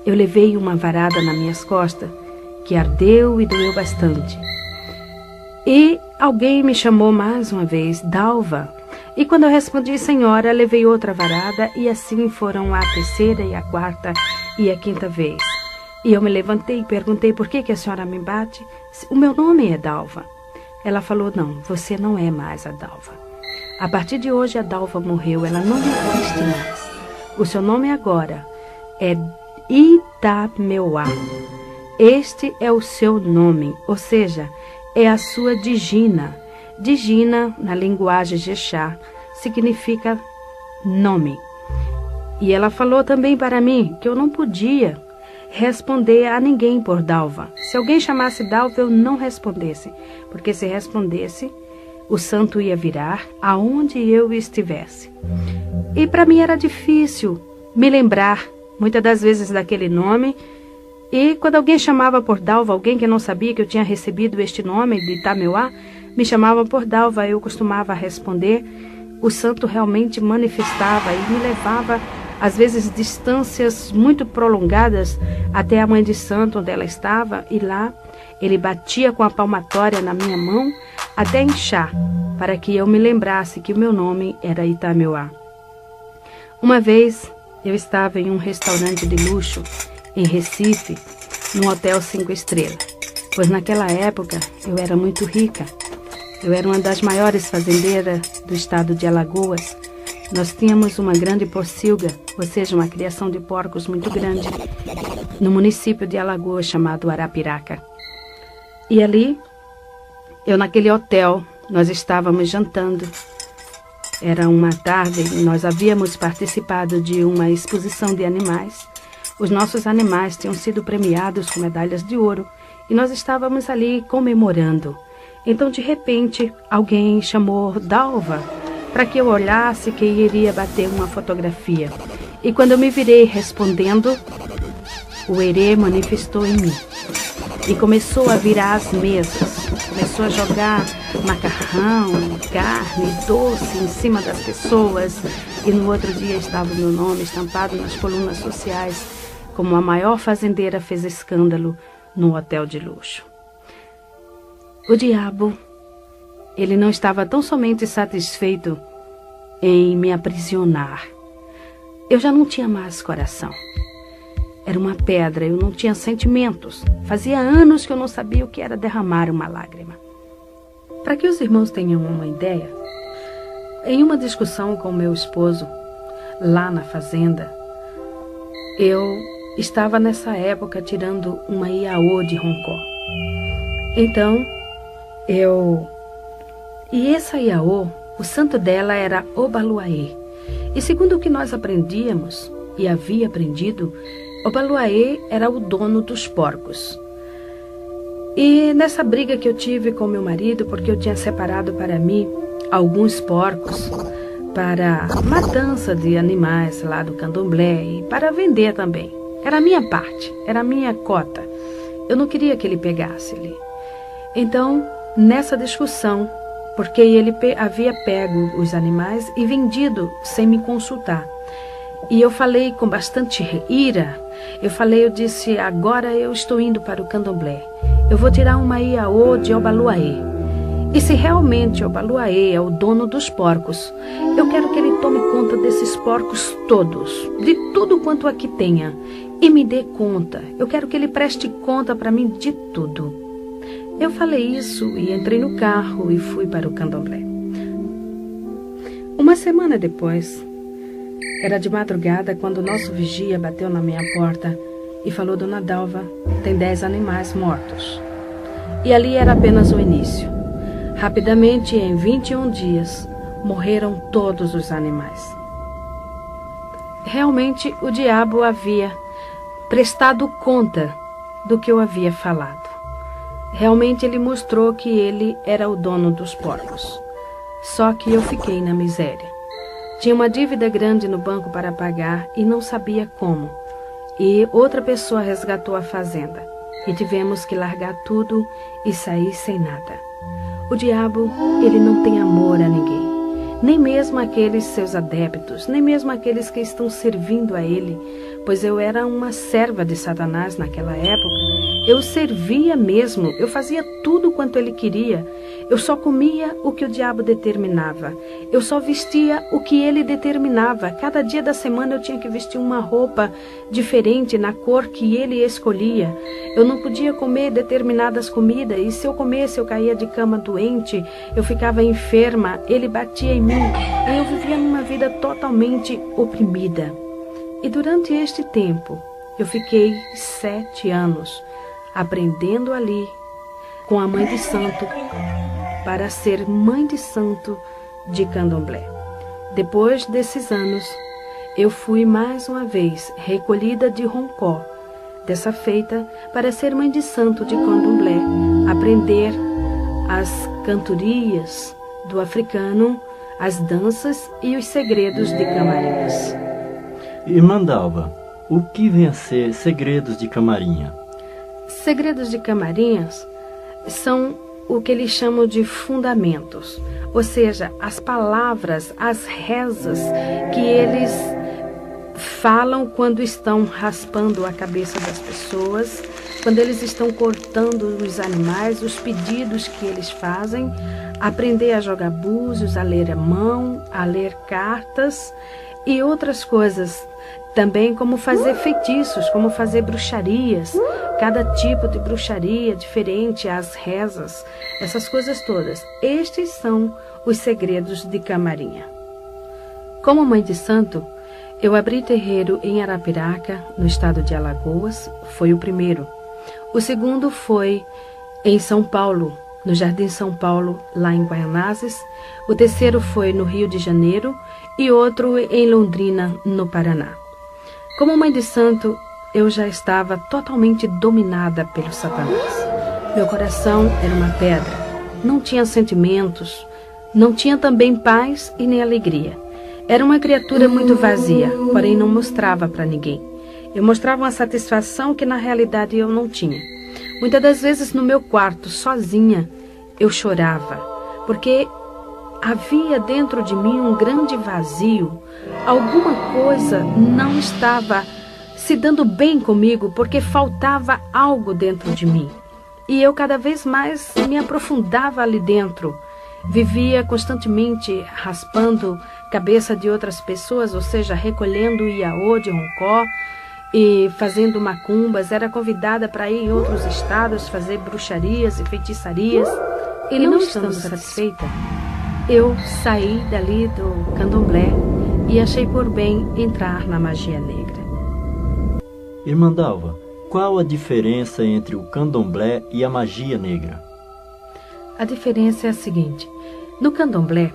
eu levei uma varada nas minhas costas, que ardeu e doeu bastante. E alguém me chamou mais uma vez, Dalva. E quando eu respondi, senhora, levei outra varada, e assim foram a terceira e a quarta e a quinta vez. E eu me levantei e perguntei, por que a senhora me bate? O meu nome é Dalva. Ela falou, não, você não é mais a Dalva. A partir de hoje a Dalva morreu, ela não existe mais. O seu nome agora é Itameuá. Este é o seu nome, ou seja, é a sua Digina. Digina, na linguagem Jexá, significa nome. E ela falou também para mim que eu não podia responder a ninguém por Dalva. Se alguém chamasse Dalva, eu não respondesse, porque se respondesse, o santo ia virar aonde eu estivesse. E para mim era difícil me lembrar, muitas das vezes, daquele nome. E quando alguém chamava por Dalva, alguém que não sabia que eu tinha recebido este nome de Itameuá, me chamava por Dalva, eu costumava responder. O santo realmente manifestava e me levava, às vezes, distâncias muito prolongadas até a mãe de santo, onde ela estava, e lá ele batia com a palmatória na minha mão até inchar, para que eu me lembrasse que o meu nome era Itameuá. Uma vez eu estava em um restaurante de luxo em Recife, num hotel 5 estrelas, pois naquela época eu era muito rica. Eu era uma das maiores fazendeiras do estado de Alagoas. Nós tínhamos uma grande pocilga, ou seja, uma criação de porcos muito grande, no município de Alagoas chamado Arapiraca. E ali, naquele hotel, nós estávamos jantando. Era uma tarde e nós havíamos participado de uma exposição de animais. Os nossos animais tinham sido premiados com medalhas de ouro e nós estávamos ali comemorando. Então, de repente, alguém chamou Dalva para que eu olhasse que iria bater uma fotografia. E quando eu me virei respondendo, o Herê manifestou em mim e começou a virar as mesas. Começou a jogar macarrão, carne, doce em cima das pessoas. E no outro dia estava o meu nome estampado nas colunas sociais, como a maior fazendeira fez escândalo no hotel de luxo. O diabo, ele não estava tão somente satisfeito em me aprisionar. Eu já não tinha mais coração. Era uma pedra, eu não tinha sentimentos. Fazia anos que eu não sabia o que era derramar uma lágrima. Para que os irmãos tenham uma ideia, em uma discussão com meu esposo, lá na fazenda, eu estava nessa época tirando uma Iaô de Roncó. Então, E essa Iaô, o santo dela era Obaluaê. E segundo o que nós aprendíamos, e havia aprendido, Obaluaê era o dono dos porcos. E nessa briga que eu tive com meu marido, porque eu tinha separado para mim alguns porcos para matança de animais lá do candomblé e para vender também. Era a minha parte, era a minha cota. Eu não queria que ele pegasse ali. Então, nessa discussão, porque ele havia pego os animais e vendido sem me consultar. E eu falei com bastante ira, eu disse, agora eu estou indo para o candomblé. Eu vou tirar uma Iaô de Obaluaê. E se realmente Obaluaê é o dono dos porcos, eu quero que ele tome conta desses porcos todos, de tudo quanto aqui tenha, e me dê conta. Eu quero que ele preste conta para mim de tudo. Eu falei isso e entrei no carro e fui para o candomblé. Uma semana depois, era de madrugada quando o nosso vigia bateu na minha porta e falou, Dona Dalva, tem 10 animais mortos. E ali era apenas o início. Rapidamente, em 21 dias, morreram todos os animais. Realmente, o diabo havia prestado conta do que eu havia falado. Realmente ele mostrou que ele era o dono dos porcos. Só que eu fiquei na miséria. Tinha uma dívida grande no banco para pagar e não sabia como. E outra pessoa resgatou a fazenda. E tivemos que largar tudo e sair sem nada. O diabo, ele não tem amor a ninguém. Nem mesmo aqueles seus adeptos, nem mesmo aqueles que estão servindo a ele, pois eu era uma serva de Satanás naquela época. Eu servia mesmo, eu fazia tudo quanto ele queria. Eu só comia o que o diabo determinava. Eu só vestia o que ele determinava. Cada dia da semana eu tinha que vestir uma roupa diferente na cor que ele escolhia. Eu não podia comer determinadas comidas e se eu comesse eu caía de cama doente, eu ficava enferma, ele batia em mim e eu vivia numa vida totalmente oprimida. E durante este tempo eu fiquei 7 anos aprendendo ali com a mãe de santo para ser mãe de santo de Candomblé. Depois desses anos, eu fui mais uma vez recolhida de Roncó, dessa feita para ser mãe de santo de Candomblé, aprender as cantorias do africano, as danças e os segredos de Camarinhas. Irmã Dalva, o que vem a ser segredos de Camarinha? Segredos de Camarinhas são o que eles chamam de fundamentos, ou seja, as palavras, as rezas que eles falam quando estão raspando a cabeça das pessoas, quando eles estão cortando os animais, os pedidos que eles fazem, aprender a jogar búzios, a ler a mão, a ler cartas e outras coisas. Também como fazer feitiços, como fazer bruxarias, cada tipo de bruxaria diferente, as rezas, essas coisas todas. Estes são os segredos de Camarinha. Como mãe de santo, eu abri terreiro em Arapiraca, no estado de Alagoas, foi o primeiro. O segundo foi em São Paulo, no Jardim São Paulo, lá em Guaianazes. O terceiro foi no Rio de Janeiro e outro em Londrina, no Paraná. Como mãe de santo, eu já estava totalmente dominada pelo Satanás. Meu coração era uma pedra, não tinha sentimentos, não tinha também paz e nem alegria. Era uma criatura muito vazia, porém não mostrava para ninguém. Eu mostrava uma satisfação que na realidade eu não tinha. Muitas das vezes no meu quarto, sozinha, eu chorava, porque havia dentro de mim um grande vazio. Alguma coisa não estava se dando bem comigo, porque faltava algo dentro de mim. E eu cada vez mais me aprofundava ali dentro. Vivia constantemente raspando cabeça de outras pessoas, ou seja, recolhendo iaô de Roncó e fazendo macumbas. Era convidada para ir em outros estados fazer bruxarias e feitiçarias. E não estando satisfeita, eu saí dali do Candomblé e achei por bem entrar na magia negra. Irmã Dalva, qual a diferença entre o Candomblé e a magia negra? A diferença é a seguinte: no Candomblé,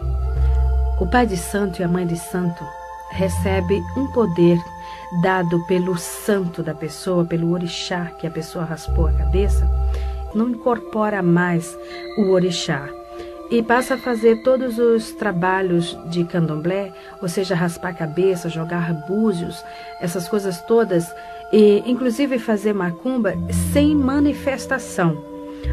o pai de santo e a mãe de santo recebe um poder dado pelo santo da pessoa, pelo orixá que a pessoa raspou a cabeça, não incorpora mais o orixá e passa a fazer todos os trabalhos de Candomblé, ou seja, raspar a cabeça, jogar búzios, essas coisas todas, e inclusive fazer macumba sem manifestação.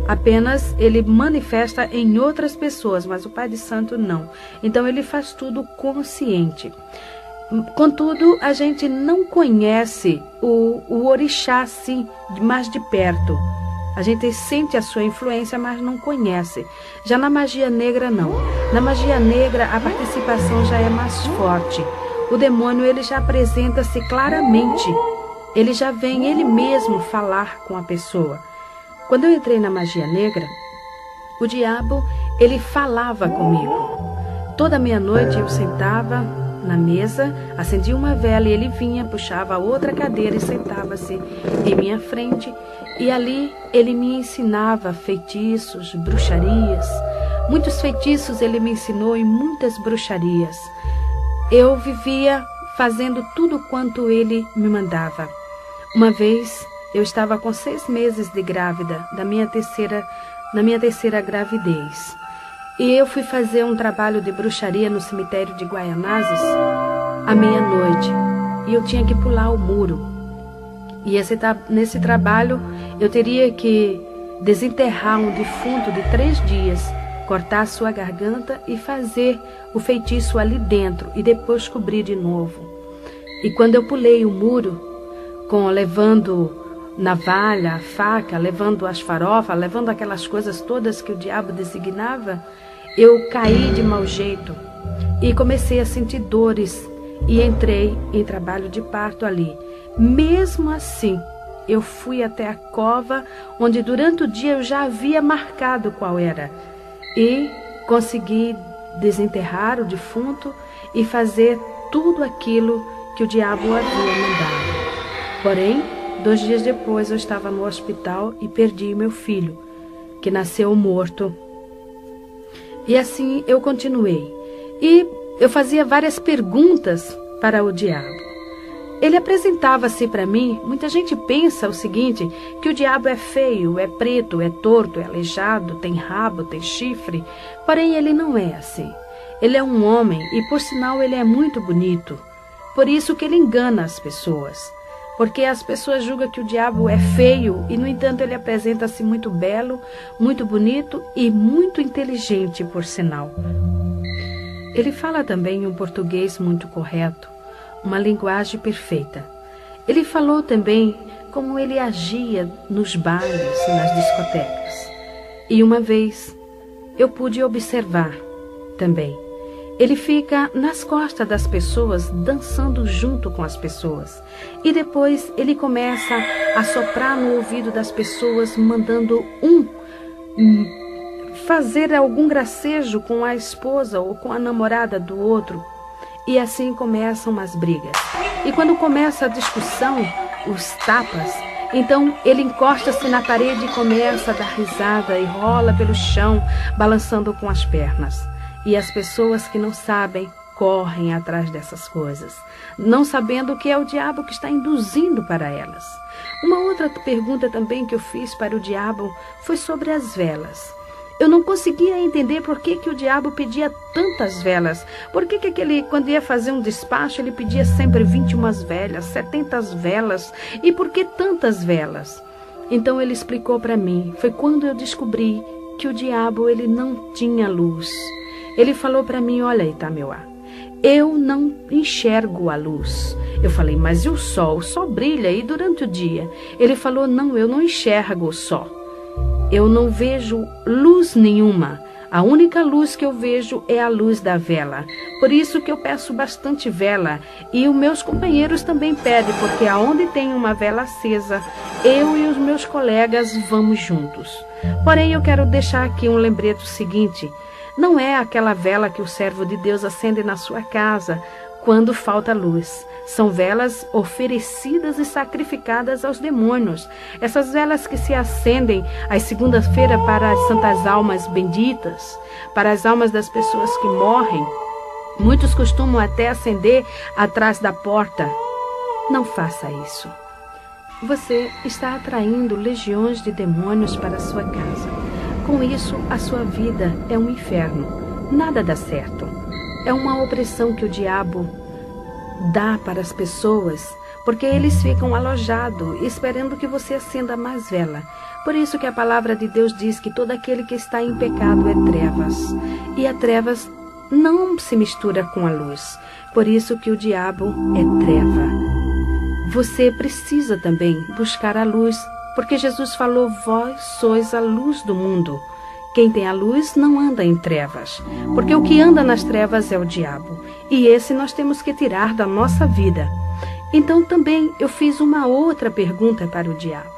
Apenas ele manifesta em outras pessoas, mas o pai de santo não. Então ele faz tudo consciente. Contudo, a gente não conhece o orixá assim, mais de perto. A gente sente a sua influência, mas não conhece. Já na magia negra, não. Na magia negra, a participação já é mais forte. O demônio, ele já apresenta-se claramente. Ele já vem ele mesmo falar com a pessoa. Quando eu entrei na magia negra, o diabo, ele falava comigo. Toda meia-noite eu sentava na mesa, acendia uma vela e ele vinha, puxava outra cadeira e sentava-se em minha frente. E ali ele me ensinava feitiços, bruxarias. Muitos feitiços ele me ensinou e muitas bruxarias. Eu vivia fazendo tudo quanto ele me mandava. Uma vez eu estava com 6 meses de grávida, na minha terceira gravidez. E eu fui fazer um trabalho de bruxaria no cemitério de Guaianazes à meia-noite. E eu tinha que pular o muro. E nesse trabalho eu teria que desenterrar um defunto de 3 dias, cortar a sua garganta e fazer o feitiço ali dentro e depois cobrir de novo. E quando eu pulei o muro, levando navalha, faca, levando as farofas, levando aquelas coisas todas que o diabo designava, eu caí de mau jeito e comecei a sentir dores e entrei em trabalho de parto ali. Mesmo assim, eu fui até a cova onde durante o dia eu já havia marcado qual era e consegui desenterrar o defunto e fazer tudo aquilo que o diabo havia mandado. Porém, 2 dias depois eu estava no hospital e perdi meu filho, que nasceu morto. E assim eu continuei. E eu fazia várias perguntas para o diabo. Ele apresentava-se para mim. Muita gente pensa o seguinte, que o diabo é feio, é preto, é torto, é aleijado, tem rabo, tem chifre. Porém, ele não é assim. Ele é um homem e, por sinal, ele é muito bonito. Por isso que ele engana as pessoas. Porque as pessoas julgam que o diabo é feio e, no entanto, ele apresenta-se muito belo, muito bonito e muito inteligente, por sinal. Ele fala também um português muito correto, uma linguagem perfeita. Ele falou também como ele agia nos bailes, nas discotecas. E uma vez eu pude observar também. Ele fica nas costas das pessoas, dançando junto com as pessoas. E depois ele começa a soprar no ouvido das pessoas, mandando fazer algum gracejo com a esposa ou com a namorada do outro. E assim começam as brigas. E quando começa a discussão, os tapas, então ele encosta-se na parede e começa a dar risada e rola pelo chão, balançando com as pernas. E as pessoas que não sabem correm atrás dessas coisas, não sabendo que é o diabo que está induzindo para elas. Uma outra pergunta também que eu fiz para o diabo foi sobre as velas. Eu não conseguia entender por que o diabo pedia tantas velas. Por que ele, quando ia fazer um despacho, ele pedia sempre 21 velas, 70 velas? E por que tantas velas? Então ele explicou para mim. Foi quando eu descobri que o diabo ele não tinha luz. Ele falou para mim, olha, Itameuá, eu não enxergo a luz. Eu falei, mas e o sol? O sol brilha e durante o dia? Ele falou, não, eu não enxergo o sol. Eu não vejo luz nenhuma. A única luz que eu vejo é a luz da vela. Por isso que eu peço bastante vela. E os meus companheiros também pedem, porque aonde tem uma vela acesa, eu e os meus colegas vamos juntos. Porém, eu quero deixar aqui um lembrete seguinte. Não é aquela vela que o servo de Deus acende na sua casa quando falta luz. São velas oferecidas e sacrificadas aos demônios. Essas velas que se acendem às segundas-feiras para as santas almas benditas, para as almas das pessoas que morrem. Muitos costumam até acender atrás da porta. Não faça isso. Você está atraindo legiões de demônios para a sua casa. Com isso, a sua vida é um inferno. Nada dá certo. É uma opressão que o diabo dá para as pessoas, porque eles ficam alojados, esperando que você acenda mais vela. Por isso que a palavra de Deus diz que todo aquele que está em pecado é trevas. E a trevas não se mistura com a luz. Por isso que o diabo é treva. Você precisa também buscar a luz, porque Jesus falou, vós sois a luz do mundo. Quem tem a luz não anda em trevas, porque o que anda nas trevas é o diabo. E esse nós temos que tirar da nossa vida. Então também eu fiz uma outra pergunta para o diabo.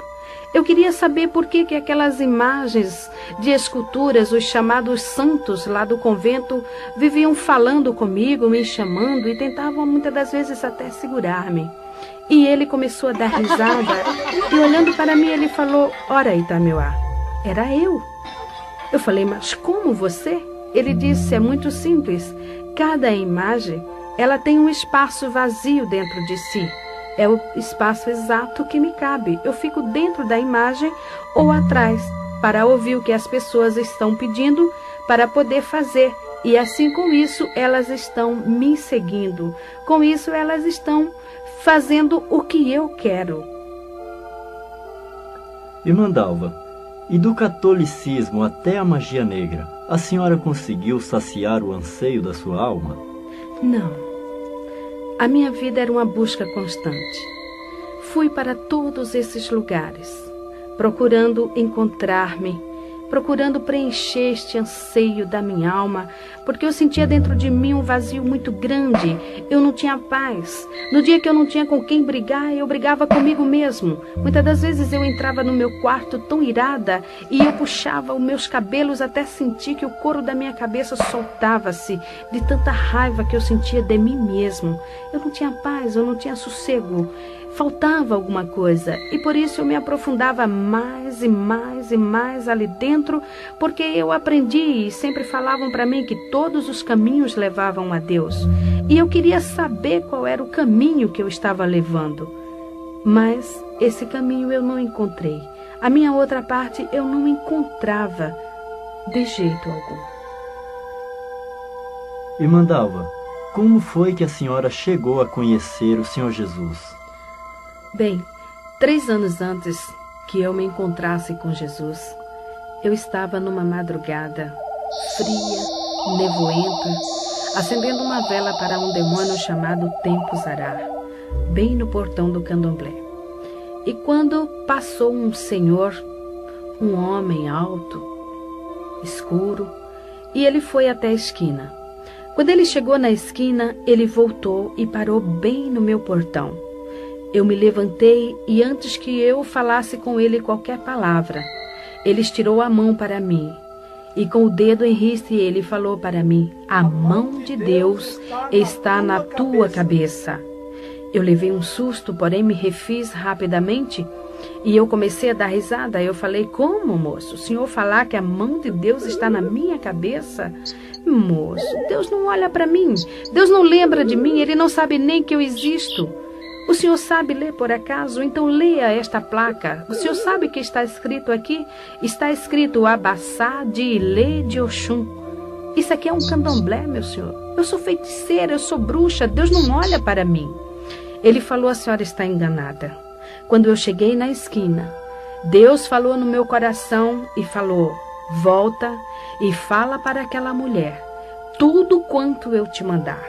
Eu queria saber por que aquelas imagens de esculturas, os chamados santos lá do convento, viviam falando comigo, me chamando e tentavam muitas das vezes até segurar-me. E ele começou a dar risada e olhando para mim ele falou, ora Itameuá, era eu. Eu falei, mas como você? Ele disse, é muito simples. Cada imagem, ela tem um espaço vazio dentro de si. é o espaço exato que me cabe. Eu fico dentro da imagem ou atrás, para ouvir o que as pessoas estão pedindo para poder fazer. E assim, com isso, elas estão me seguindo. Com isso, elas estão fazendo o que eu quero. Irmã Dalva, e do catolicismo até a magia negra, a senhora conseguiu saciar o anseio da sua alma? Não. A minha vida era uma busca constante. Fui para todos esses lugares, procurando encontrar-me, procurando preencher este anseio da minha alma, porque eu sentia dentro de mim um vazio muito grande. Eu não tinha paz. No dia que eu não tinha com quem brigar, eu brigava comigo mesmo. Muitas das vezes eu entrava no meu quarto tão irada e eu puxava os meus cabelos até sentir que o couro da minha cabeça soltava-se de tanta raiva que eu sentia de mim mesmo. Eu não tinha paz, eu não tinha sossego. Faltava alguma coisa, e por isso eu me aprofundava mais e mais e mais ali dentro, porque eu aprendi e sempre falavam para mim que todos os caminhos levavam a Deus, e eu queria saber qual era o caminho que eu estava levando. Mas esse caminho eu não encontrei. A minha outra parte eu não encontrava de jeito algum. Irmã Dalva, como foi que a senhora chegou a conhecer o Senhor Jesus? Bem, 3 anos antes que eu me encontrasse com Jesus, eu estava numa madrugada fria, nevoenta, acendendo uma vela para um demônio chamado Tempo Zarar, bem no portão do candomblé. E quando passou um senhor, um homem alto, escuro, e ele foi até a esquina. Quando ele chegou na esquina, ele voltou e parou bem no meu portão. Eu me levantei e antes que eu falasse com ele qualquer palavra, ele estirou a mão para mim e com o dedo em riste ele falou para mim: a mão de Deus está na tua cabeça. Eu levei um susto, porém me refiz rapidamente e eu comecei a dar risada. Eu falei: como, moço? O senhor falar que a mão de Deus está na minha cabeça? Moço, Deus não olha para mim, Deus não lembra de mim, Ele não sabe nem que eu existo. O senhor sabe ler por acaso? Então leia esta placa. O senhor sabe o que está escrito aqui? Está escrito Abassá de Ilê de Oxum. Isso aqui é um candomblé, meu senhor. Eu sou feiticeira, eu sou bruxa, Deus não olha para mim. Ele falou: a senhora está enganada. Quando eu cheguei na esquina, Deus falou no meu coração e falou: volta e fala para aquela mulher tudo quanto eu te mandar.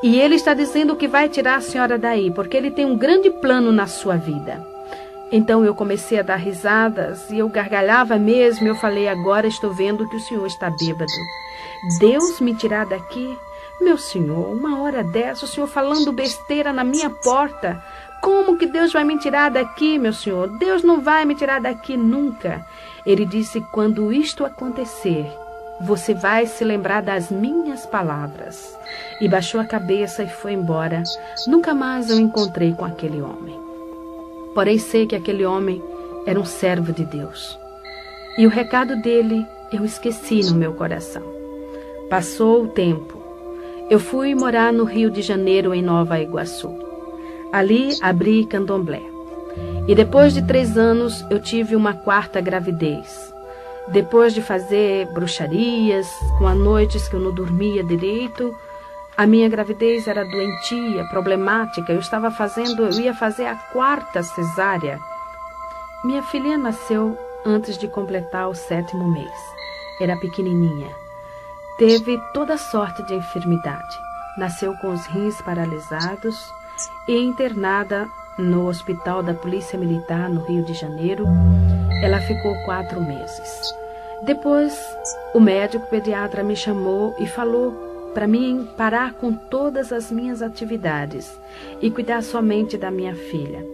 E ele está dizendo que vai tirar a senhora daí, porque ele tem um grande plano na sua vida. Então eu comecei a dar risadas e eu gargalhava mesmo. Eu falei: agora estou vendo que o senhor está bêbado. Deus me tirar daqui? Meu senhor, uma hora dessa, o senhor falando besteira na minha porta. Como que Deus vai me tirar daqui, meu senhor? Deus não vai me tirar daqui nunca. Ele disse: quando isto acontecer, você vai se lembrar das minhas palavras. E baixou a cabeça e foi embora. Nunca mais eu encontrei com aquele homem. Porém sei que aquele homem era um servo de Deus. E o recado dele eu esqueci no meu coração. Passou o tempo. Eu fui morar no Rio de Janeiro, em Nova Iguaçu. Ali abri candomblé. E depois de 3 anos eu tive uma 4ª gravidez. Depois de fazer bruxarias, com as noites que eu não dormia direito, a minha gravidez era doentia, problemática. Eu ia fazer a 4ª cesárea. Minha filha nasceu antes de completar o 7º mês. Era pequenininha. Teve toda sorte de enfermidade. Nasceu com os rins paralisados e internada no Hospital da Polícia Militar, no Rio de Janeiro. Ela ficou 4 meses. Depois, o médico pediatra me chamou e falou para mim parar com todas as minhas atividades e cuidar somente da minha filha,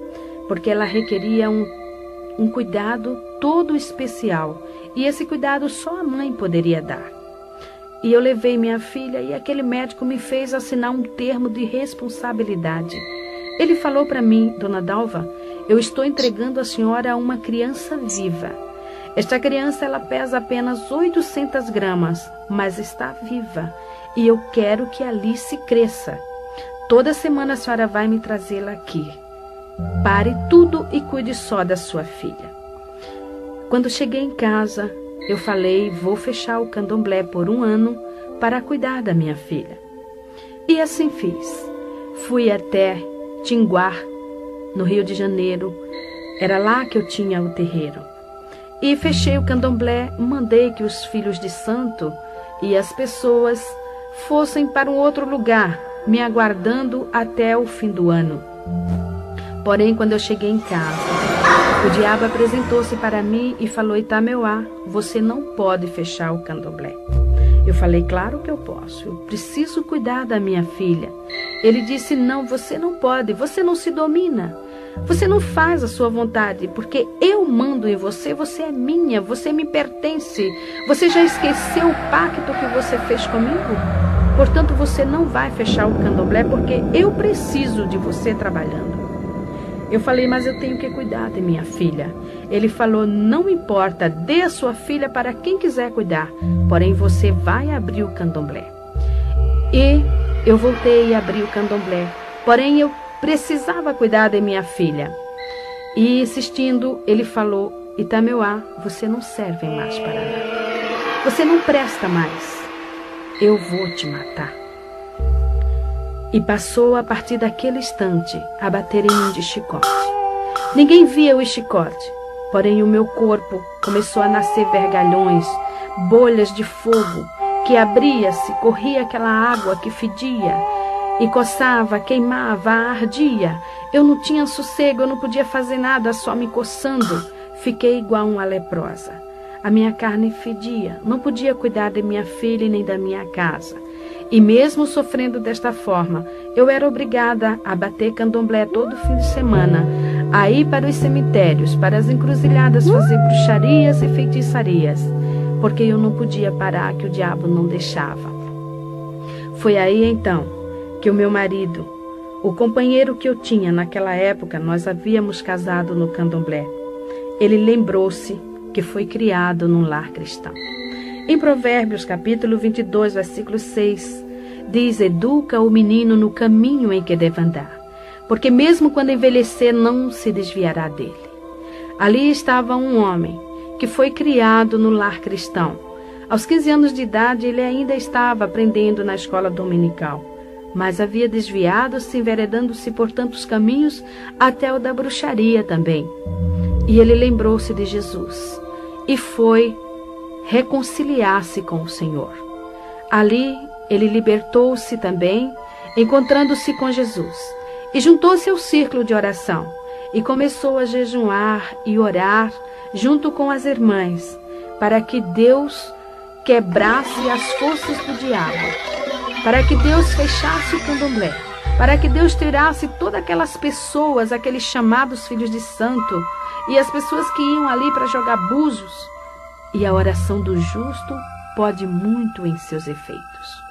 porque ela requeria um cuidado todo especial, e esse cuidado só a mãe poderia dar. E eu levei minha filha e aquele médico me fez assinar um termo de responsabilidade. Ele falou para mim: Dona Dalva, eu estou entregando a senhora a uma criança viva. Esta criança ela pesa apenas 800 gramas, mas está viva. E eu quero que a Alice cresça. Toda semana a senhora vai me trazê-la aqui. Pare tudo e cuide só da sua filha. Quando cheguei em casa, eu falei, vou fechar o candomblé por 1 ano para cuidar da minha filha. E assim fiz. Fui até Tinguá, no Rio de Janeiro. Era lá que eu tinha o terreiro. E fechei o candomblé, mandei que os filhos de santo e as pessoas fossem para um outro lugar, me aguardando até o fim do ano. Porém, quando eu cheguei em casa, o diabo apresentou-se para mim e falou, Itameuá, você não pode fechar o candomblé. Eu falei, claro que eu posso, eu preciso cuidar da minha filha. Ele disse, não, você não pode, você não se domina. Você não faz a sua vontade, porque eu mando em você, você é minha, você me pertence. Você já esqueceu o pacto que você fez comigo? Portanto, você não vai fechar o candomblé, porque eu preciso de você trabalhando. Eu falei, mas eu tenho que cuidar de minha filha. Ele falou, não importa, dê a sua filha para quem quiser cuidar, porém você vai abrir o candomblé. E eu voltei e abri o candomblé, porém eu precisava cuidar de minha filha. E insistindo, ele falou, Itameuá, você não serve mais para nada. Você não presta mais. Eu vou te matar. E passou a partir daquele instante a bater em mim de chicote. Ninguém via o chicote, porém o meu corpo começou a nascer vergalhões, bolhas de fogo, que abria-se, corria aquela água que fedia, e coçava, queimava, ardia. Eu não tinha sossego, eu não podia fazer nada, só me coçando. Fiquei igual uma leprosa. A minha carne fedia, não podia cuidar de minha filha e nem da minha casa. E mesmo sofrendo desta forma, eu era obrigada a bater candomblé todo fim de semana, a ir para os cemitérios, para as encruzilhadas fazer bruxarias e feitiçarias, porque eu não podia parar, que o diabo não deixava. Foi aí então que o meu marido, o companheiro que eu tinha naquela época, nós havíamos casado no candomblé, ele lembrou-se que foi criado num lar cristão. Em Provérbios, capítulo 22, versículo 6, diz, educa o menino no caminho em que deve andar, porque mesmo quando envelhecer não se desviará dele. Ali estava um homem que foi criado no lar cristão. Aos 15 anos de idade, ele ainda estava aprendendo na escola dominical, mas havia desviado-se, enveredando-se por tantos caminhos, até o da bruxaria também. E ele lembrou-se de Jesus e foi reconciliar-se com o Senhor. Ali ele libertou-se também, encontrando-se com Jesus, e juntou-se ao círculo de oração e começou a jejuar e orar junto com as irmãs, para que Deus quebrasse as forças do diabo, para que Deus fechasse o candomblé, para que Deus tirasse todas aquelas pessoas, aqueles chamados filhos de santo, e as pessoas que iam ali para jogar búzios. E a oração do justo pode muito em seus efeitos.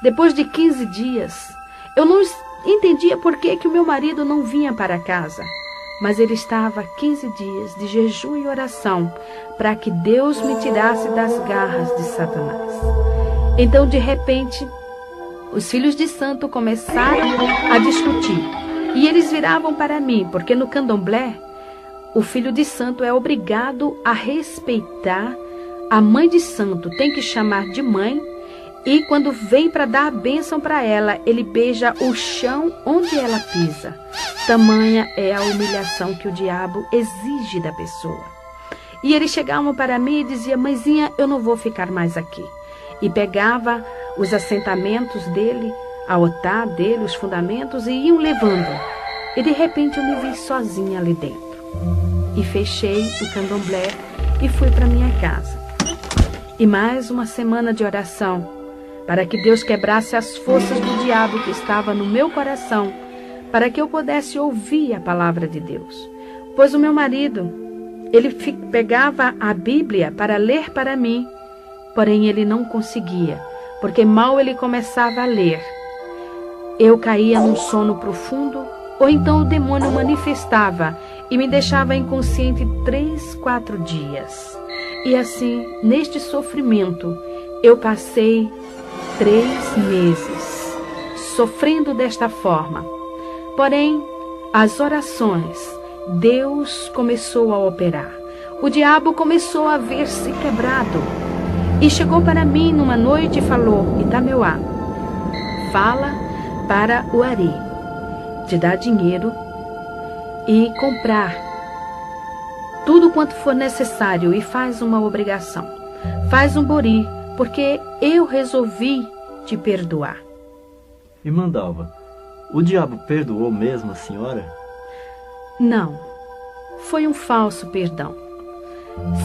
Depois de 15 dias, eu não entendia por que o meu marido não vinha para casa, mas ele estava 15 dias de jejum e oração para que Deus me tirasse das garras de Satanás. Então, de repente, os filhos de santo começaram a discutir, e eles viravam para mim, porque no candomblé, o filho de santo é obrigado a respeitar a mãe de santo, tem que chamar de mãe, e quando vem para dar a bênção para ela, ele beija o chão onde ela pisa. Tamanha é a humilhação que o diabo exige da pessoa. E eles chegavam para mim e diziam, mãezinha, eu não vou ficar mais aqui. E pegava os assentamentos dele, a otá dele, os fundamentos, e iam levando. E de repente eu me vi sozinha ali dentro. E fechei o candomblé e fui para minha casa. E mais uma semana de oração, para que Deus quebrasse as forças do diabo que estava no meu coração, para que eu pudesse ouvir a palavra de Deus. Pois o meu marido, ele pegava a Bíblia para ler para mim, porém ele não conseguia, porque mal ele começava a ler, eu caía num sono profundo, ou então o demônio manifestava e me deixava inconsciente 3, 4 dias. E assim, neste sofrimento, eu passei 3 meses, sofrendo desta forma. Porém, as orações, Deus começou a operar. O diabo começou a ver-se quebrado. E chegou para mim numa noite e falou: Itameuá, fala para o Ari te dar dinheiro e comprar tudo quanto for necessário e faz uma obrigação. Faz um bori, porque eu resolvi te perdoar. Irmã Dalva, o diabo perdoou mesmo a senhora? Não, foi um falso perdão.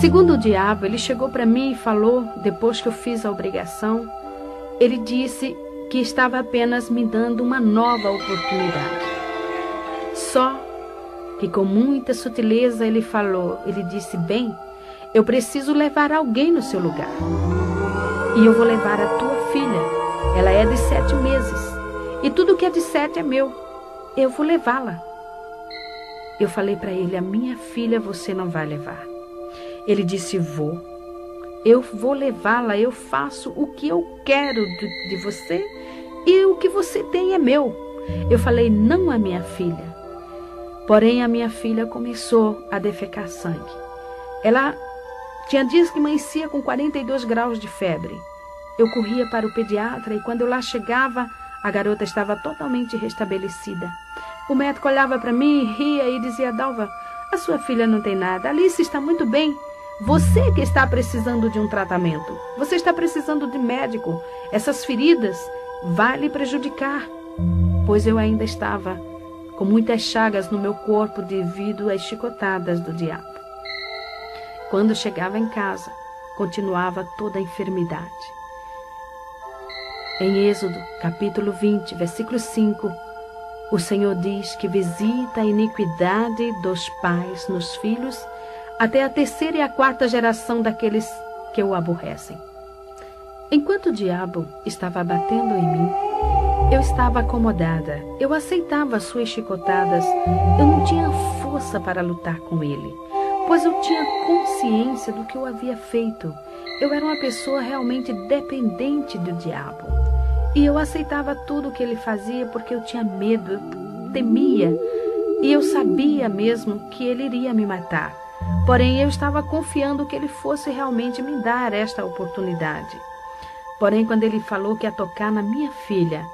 Segundo o diabo, ele chegou para mim e falou, depois que eu fiz a obrigação, ele disse que estava apenas me dando uma nova oportunidade. Só que com muita sutileza ele disse: bem, eu preciso levar alguém no seu lugar. E eu vou levar a tua filha. Ela é de 7 meses. E tudo que é de 7 é meu. Eu vou levá-la. Eu falei para ele: a minha filha você não vai levar. Ele disse: vou. Eu vou levá-la, eu faço o que eu quero de você e o que você tem é meu. Eu falei: não a minha filha. Porém, a minha filha começou a defecar sangue. Ela tinha dias que amanhecia com 42 graus de febre. Eu corria para o pediatra e quando eu lá chegava, a garota estava totalmente restabelecida. O médico olhava para mim, ria e dizia: Dalva, a sua filha não tem nada, Alice está muito bem. Você que está precisando de um tratamento. Você está precisando de médico. Essas feridas vão lhe prejudicar. Pois eu ainda estava com muitas chagas no meu corpo devido às chicotadas do diabo. Quando chegava em casa, continuava toda a enfermidade. Em Êxodo, capítulo 20, versículo 5, o Senhor diz que visita a iniquidade dos pais nos filhos até a 3ª e a 4ª geração daqueles que o aborrecem. Enquanto o diabo estava batendo em mim, eu estava acomodada, eu aceitava as suas chicotadas, eu não tinha força para lutar com ele, pois eu tinha consciência do que eu havia feito. Eu era uma pessoa realmente dependente do diabo. E eu aceitava tudo o que ele fazia porque eu tinha medo, eu temia, e eu sabia mesmo que ele iria me matar. Porém, eu estava confiando que ele fosse realmente me dar esta oportunidade. Porém, quando ele falou que ia tocar na minha filha,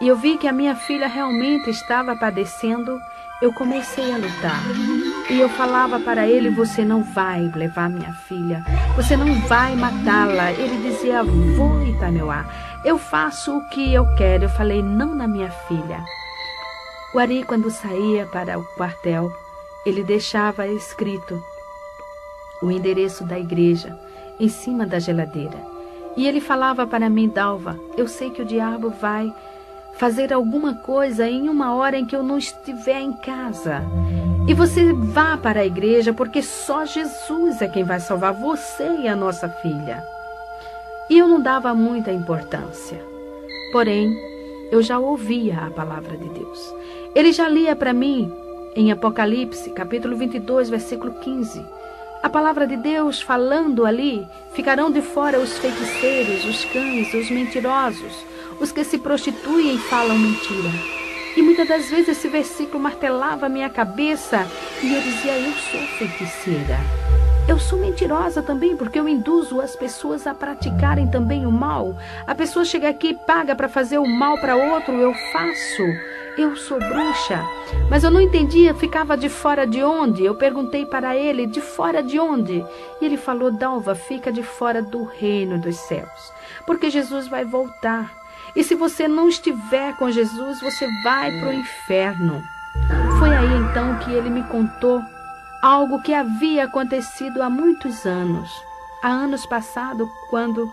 e eu vi que a minha filha realmente estava padecendo, eu comecei a lutar. E eu falava para ele: você não vai levar minha filha, você não vai matá-la. Ele dizia: vou, Itameuá, eu faço o que eu quero. Eu falei: não na minha filha. O Ari, quando saía para o quartel, ele deixava escrito o endereço da igreja em cima da geladeira. E ele falava para mim: Dalva, eu sei que o diabo vai fazer alguma coisa em uma hora em que eu não estiver em casa. E você vá para a igreja, porque só Jesus é quem vai salvar você e a nossa filha. E eu não dava muita importância. Porém, eu já ouvia a palavra de Deus. Ele já lia para mim em Apocalipse, capítulo 22, versículo 15. A palavra de Deus falando ali: ficarão de fora os feiticeiros, os cães, os mentirosos, os que se prostituem e falam mentira. E muitas das vezes esse versículo martelava a minha cabeça e eu dizia: eu sou feiticeira. Eu sou mentirosa também, porque eu induzo as pessoas a praticarem também o mal. A pessoa chega aqui e paga para fazer o mal para outro, eu faço. Eu sou bruxa. Mas eu não entendia, ficava de fora de onde? Eu perguntei para ele: de fora de onde? E ele falou: Dalva, fica de fora do reino dos céus, porque Jesus vai voltar. E se você não estiver com Jesus, você vai para o inferno. Foi aí então que ele me contou algo que havia acontecido há muitos anos. Há anos passados, quando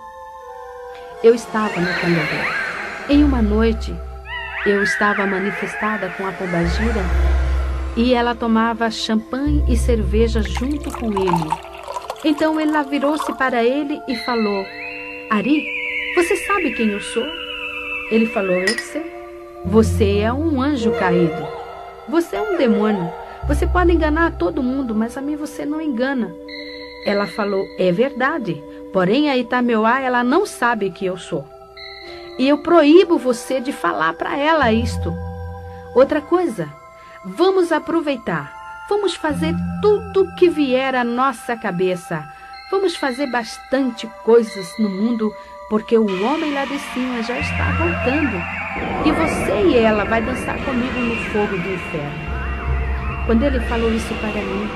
eu estava no Candomblé. Em uma noite, eu estava manifestada com a pombagira e ela tomava champanhe e cerveja junto com ele. Então ela virou-se para ele e falou: Ari, você sabe quem eu sou? Ele falou: eu sei. Você é um anjo caído. Você é um demônio. Você pode enganar todo mundo, mas a mim você não engana. Ela falou: é verdade. Porém, a Itameuá, ela não sabe que eu sou. E eu proíbo você de falar para ela isto. Outra coisa, Vamos aproveitar. Vamos fazer tudo o que vier à nossa cabeça. Vamos fazer bastante coisas no mundo, porque o homem lá de cima já está voltando. E você e ela vai dançar comigo no fogo do inferno. Quando ele falou isso para mim,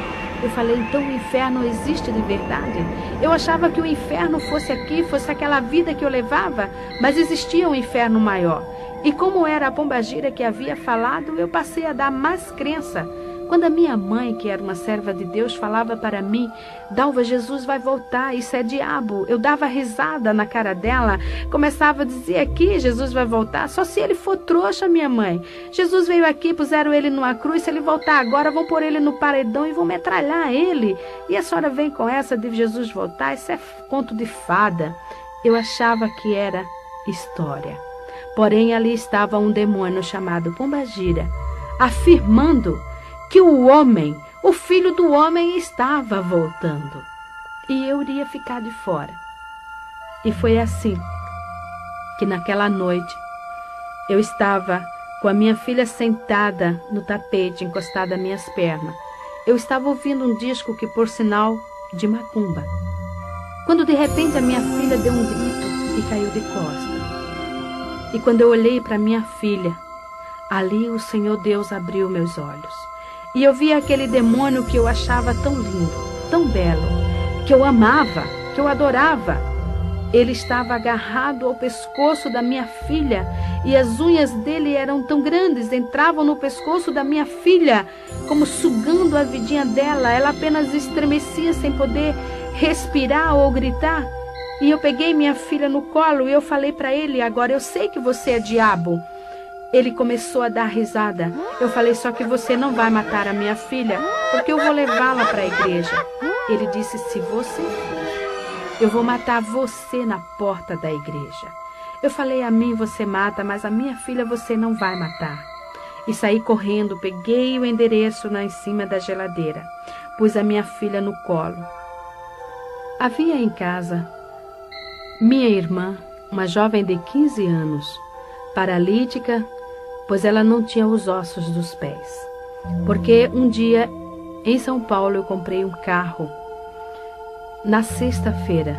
eu falei, então o inferno existe de verdade? Eu achava que o inferno fosse aqui, fosse aquela vida que eu levava, mas existia um inferno maior. E como era a pombagira que havia falado, eu passei a dar mais crença. Quando a minha mãe, que era uma serva de Deus, falava para mim, Dalva, Jesus vai voltar, isso é diabo. Eu dava risada na cara dela, começava a dizer aqui, Jesus vai voltar, só se ele for trouxa, minha mãe. Jesus veio aqui, puseram ele numa cruz, se ele voltar agora, vão pôr ele no paredão e vão metralhar ele. E a senhora vem com essa de Jesus voltar, isso é conto de fada. Eu achava que era história. Porém, ali estava um demônio chamado Pombagira, afirmando que o homem, o filho do homem, estava voltando. E eu iria ficar de fora. E foi assim que naquela noite eu estava com a minha filha sentada no tapete, encostada às minhas pernas. Eu estava ouvindo um disco que, por sinal, de macumba. Quando de repente a minha filha deu um grito e caiu de costas. E quando eu olhei para minha filha, ali o Senhor Deus abriu meus olhos. E eu vi aquele demônio que eu achava tão lindo, tão belo, que eu amava, que eu adorava. Ele estava agarrado ao pescoço da minha filha e as unhas dele eram tão grandes, entravam no pescoço da minha filha, como sugando a vidinha dela. Ela apenas estremecia sem poder respirar ou gritar. E eu peguei minha filha no colo e eu falei para ele, agora eu sei que você é diabo. Ele começou a dar risada. Eu falei, só que você não vai matar a minha filha, porque eu vou levá-la para a igreja. Ele disse, se você for, eu vou matar você na porta da igreja. Eu falei, a mim você mata, mas a minha filha você não vai matar. E saí correndo, peguei o endereço em cima da geladeira, pus a minha filha no colo. Havia em casa minha irmã, uma jovem de 15 anos, paralítica, pois ela não tinha os ossos dos pés. Porque um dia, em São Paulo, eu comprei um carro na sexta-feira.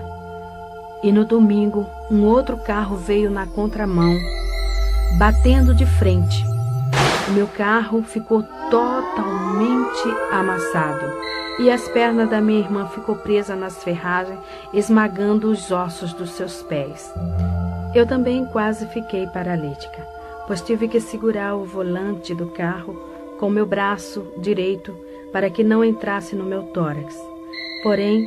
E no domingo, um outro carro veio na contramão, batendo de frente. O meu carro ficou totalmente amassado. E as pernas da minha irmã ficou presa nas ferragens, esmagando os ossos dos seus pés. Eu também quase fiquei paralítica, pois tive que segurar o volante do carro com o meu braço direito para que não entrasse no meu tórax. Porém,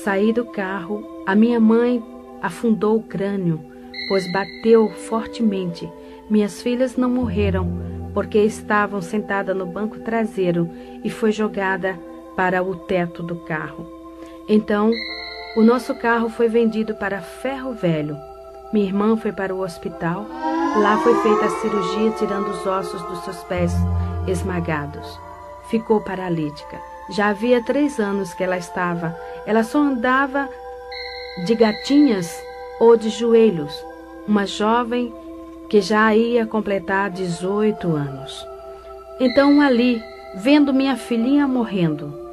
saí do carro, a minha mãe afundou o crânio, pois bateu fortemente. Minhas filhas não morreram, porque estavam sentadas no banco traseiro e foi jogada para o teto do carro. Então, o nosso carro foi vendido para Ferro Velho. Minha irmã foi para o hospital. Lá foi feita a cirurgia, tirando os ossos dos seus pés esmagados. Ficou paralítica. Já havia 3 anos que ela estava. Ela só andava de gatinhas ou de joelhos. Uma jovem que já ia completar 18 anos. Então ali, vendo minha filhinha morrendo,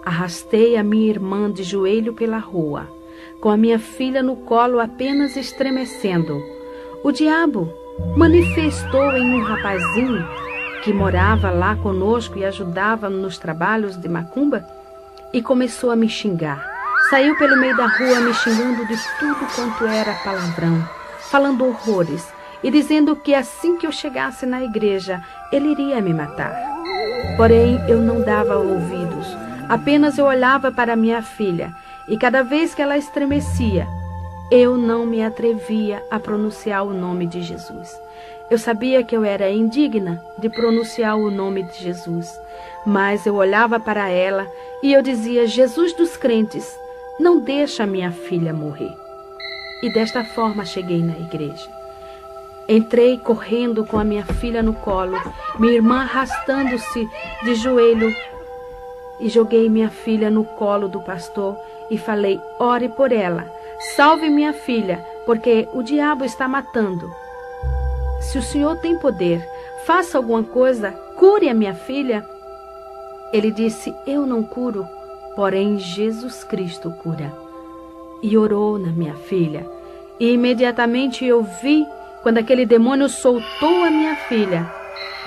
arrastei a minha irmã de joelho pela rua, com a minha filha no colo apenas estremecendo. O diabo manifestou em um rapazinho que morava lá conosco e ajudava nos trabalhos de macumba e começou a me xingar. Saiu pelo meio da rua me xingando de tudo quanto era palavrão, falando horrores e dizendo que assim que eu chegasse na igreja, ele iria me matar. Porém, eu não dava ouvidos. Apenas eu olhava para minha filha e cada vez que ela estremecia, eu não me atrevia a pronunciar o nome de Jesus. Eu sabia que eu era indigna de pronunciar o nome de Jesus, mas eu olhava para ela e eu dizia, Jesus dos crentes, não deixa minha filha morrer. E desta forma cheguei na igreja. Entrei correndo com a minha filha no colo, minha irmã arrastando-se de joelho, e joguei minha filha no colo do pastor e falei, ore por ela, salve minha filha, porque o diabo está matando. Se o Senhor tem poder, faça alguma coisa cure a minha filha. Ele disse: eu não curo, porém Jesus Cristo cura. E orou na minha filha. E imediatamente eu vi quando aquele demônio soltou a minha filha.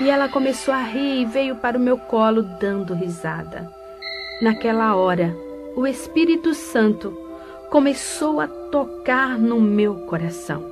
E ela começou a rir e veio para o meu colo dando risada. Naquela hora, o Espírito Santo começou a tocar no meu coração.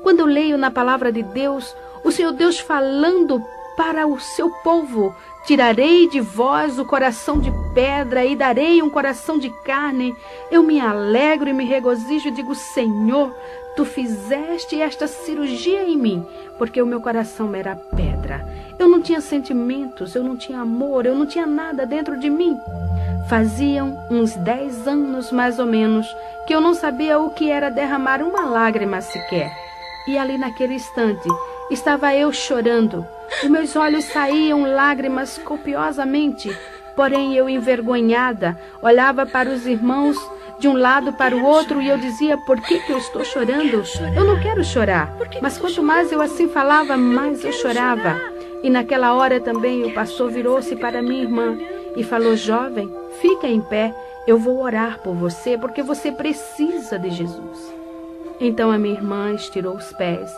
Quando eu leio na palavra de Deus, o Senhor Deus falando para o seu povo: tirarei de vós o coração de pedra e darei um coração de carne. Eu me alegro e me regozijo e digo: Senhor, tu fizeste esta cirurgia em mim, porque o meu coração era pedra. Eu não tinha sentimentos, eu não tinha amor, eu não tinha nada dentro de mim. Faziam uns 10 anos, mais ou menos, que eu não sabia o que era derramar uma lágrima sequer. E ali naquele instante, estava eu chorando. Dos meus olhos saíam lágrimas copiosamente, porém eu, envergonhada, olhava para os irmãos de um lado para o outro e eu dizia: por que eu estou chorando? Eu não quero chorar. Mas quanto mais eu assim falava, mais eu chorava. E naquela hora também o pastor virou-se para minha irmã e falou: jovem, fica em pé, eu vou orar por você, porque você precisa de Jesus. Então a minha irmã estirou os pés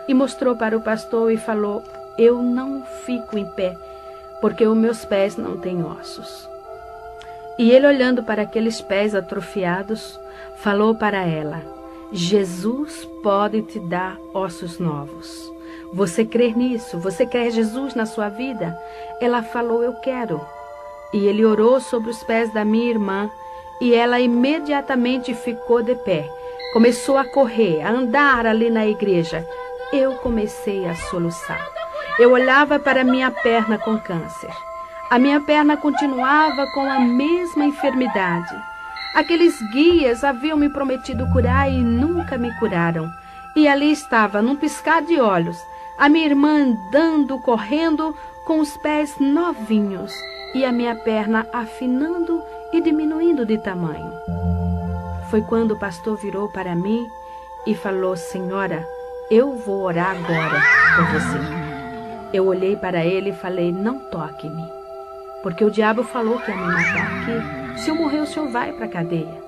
e mostrou para o pastor e falou: eu não fico em pé, porque os meus pés não têm ossos. E ele, olhando para aqueles pés atrofiados, falou para ela: Jesus pode te dar ossos novos. Você crê nisso? Você quer Jesus na sua vida? Ela falou: eu quero. E ele orou sobre os pés da minha irmã e ela imediatamente ficou de pé. Começou a correr, a andar ali na igreja. Eu comecei a soluçar. Eu olhava para minha perna com câncer. A minha perna continuava com a mesma enfermidade. Aqueles guias haviam me prometido curar e nunca me curaram. E ali estava, num piscar de olhos, a minha irmã andando, correndo, com os pés novinhos e a minha perna afinando e diminuindo de tamanho. Foi quando o pastor virou para mim e falou: senhora, eu vou orar agora por você. Eu olhei para ele e falei: não toque em mim, porque o diabo falou que ia me matar aqui. Se eu morrer, o senhor vai para a cadeia.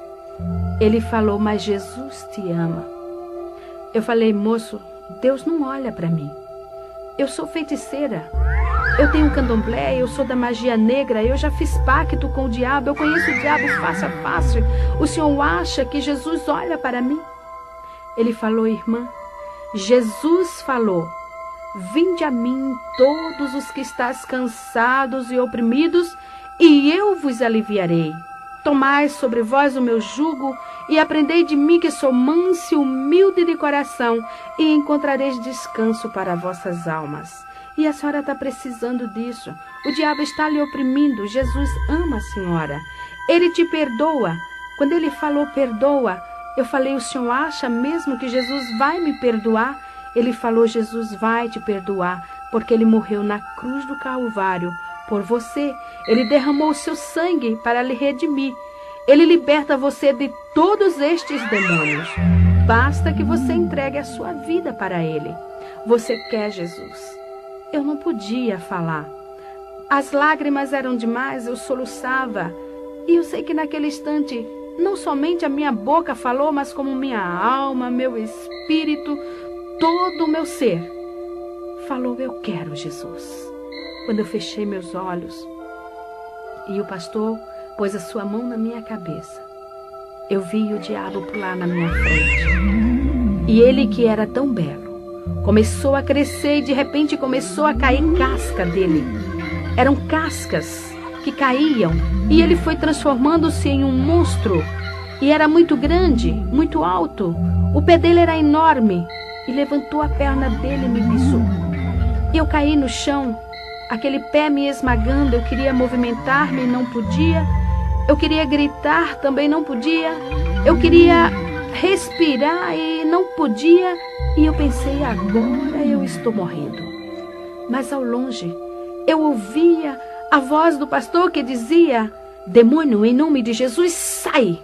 Ele falou: mas Jesus te ama. Eu falei: moço, Deus não olha para mim. Eu sou feiticeira. Eu tenho candomblé, eu sou da magia negra, eu já fiz pacto com o diabo, eu conheço o diabo face a face. O senhor acha que Jesus olha para mim? Ele falou: irmã, Jesus falou: vinde a mim todos os que estáis cansados e oprimidos, e eu vos aliviarei. Tomai sobre vós o meu jugo e aprendei de mim, que sou manso e humilde de coração, e encontrareis descanso para vossas almas. E a senhora está precisando disso. O diabo está lhe oprimindo. Jesus ama a senhora. Ele te perdoa. Quando ele falou perdoa, eu falei: o senhor acha mesmo que Jesus vai me perdoar? Ele falou: Jesus vai te perdoar, porque ele morreu na cruz do Calvário por você. Ele derramou o seu sangue para lhe redimir. Ele liberta você de todos estes demônios. Basta que você entregue a sua vida para ele. Você quer Jesus? Eu não podia falar. As lágrimas eram demais, eu soluçava. E eu sei que naquele instante, não somente a minha boca falou, mas como minha alma, meu espírito, todo o meu ser falou: eu quero Jesus. Quando eu fechei meus olhos e o pastor pôs a sua mão na minha cabeça, eu vi o diabo pular na minha frente. E ele, que era tão belo, começou a crescer e de repente começou a cair casca dele. Eram cascas que caíam e ele foi transformando-se em um monstro. E era muito grande, muito alto. O pé dele era enorme e levantou a perna dele e me pisou. Eu caí no chão, aquele pé me esmagando. Eu queria movimentar-me e não podia. Eu queria gritar, também não podia. Eu queria respirar e não podia. E eu pensei: agora eu estou morrendo. Mas ao longe eu ouvia a voz do pastor que dizia: demônio, em nome de Jesus, sai!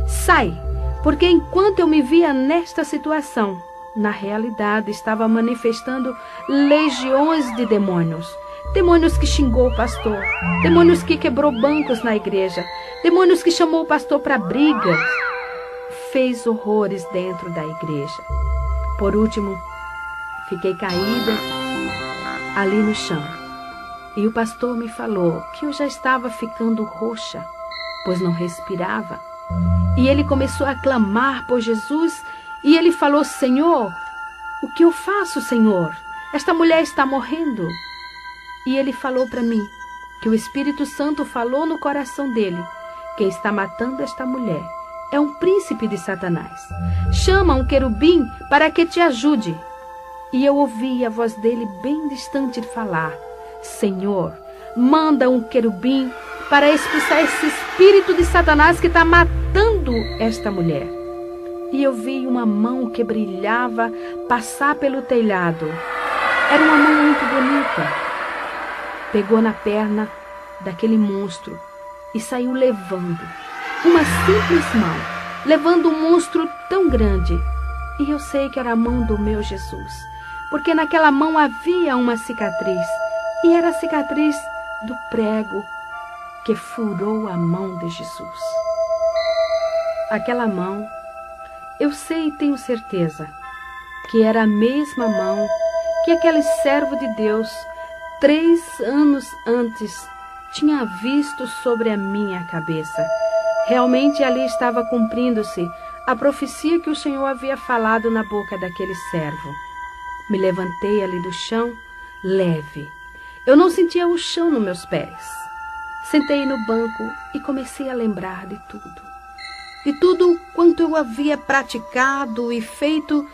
Sai! Porque enquanto eu me via nesta situação, na realidade estava manifestando legiões de demônios. demônios que xingou o pastor, demônios que quebrou bancos na igreja, demônios que chamou o pastor para brigas, fez horrores dentro da igreja. Por último, fiquei caída ali no chão. E o pastor me falou que eu já estava ficando roxa, pois não respirava. E ele começou a clamar por Jesus e ele falou: Senhor, o que eu faço, Senhor? Esta mulher está morrendo. E ele falou para mim que o Espírito Santo falou no coração dele: quem está matando esta mulher é um príncipe de Satanás. Chama um querubim para que te ajude. E eu ouvi a voz dele bem distante falar: Senhor, manda um querubim para expulsar esse espírito de Satanás que está matando esta mulher. E eu vi uma mão que brilhava passar pelo telhado. Era uma mão muito bonita. Pegou na perna daquele monstro e saiu levando. Uma simples mão, levando um monstro tão grande. E eu sei que era a mão do meu Jesus, porque naquela mão havia uma cicatriz. E era a cicatriz do prego que furou a mão de Jesus. Aquela mão, eu sei e tenho certeza que era a mesma mão que aquele servo de Deus 3 anos antes tinha visto sobre a minha cabeça. Realmente ali estava cumprindo-se a profecia que o Senhor havia falado na boca daquele servo. Me levantei ali do chão, leve. Eu não sentia o chão nos meus pés. Sentei no banco e comecei a lembrar de tudo quanto eu havia praticado e feito,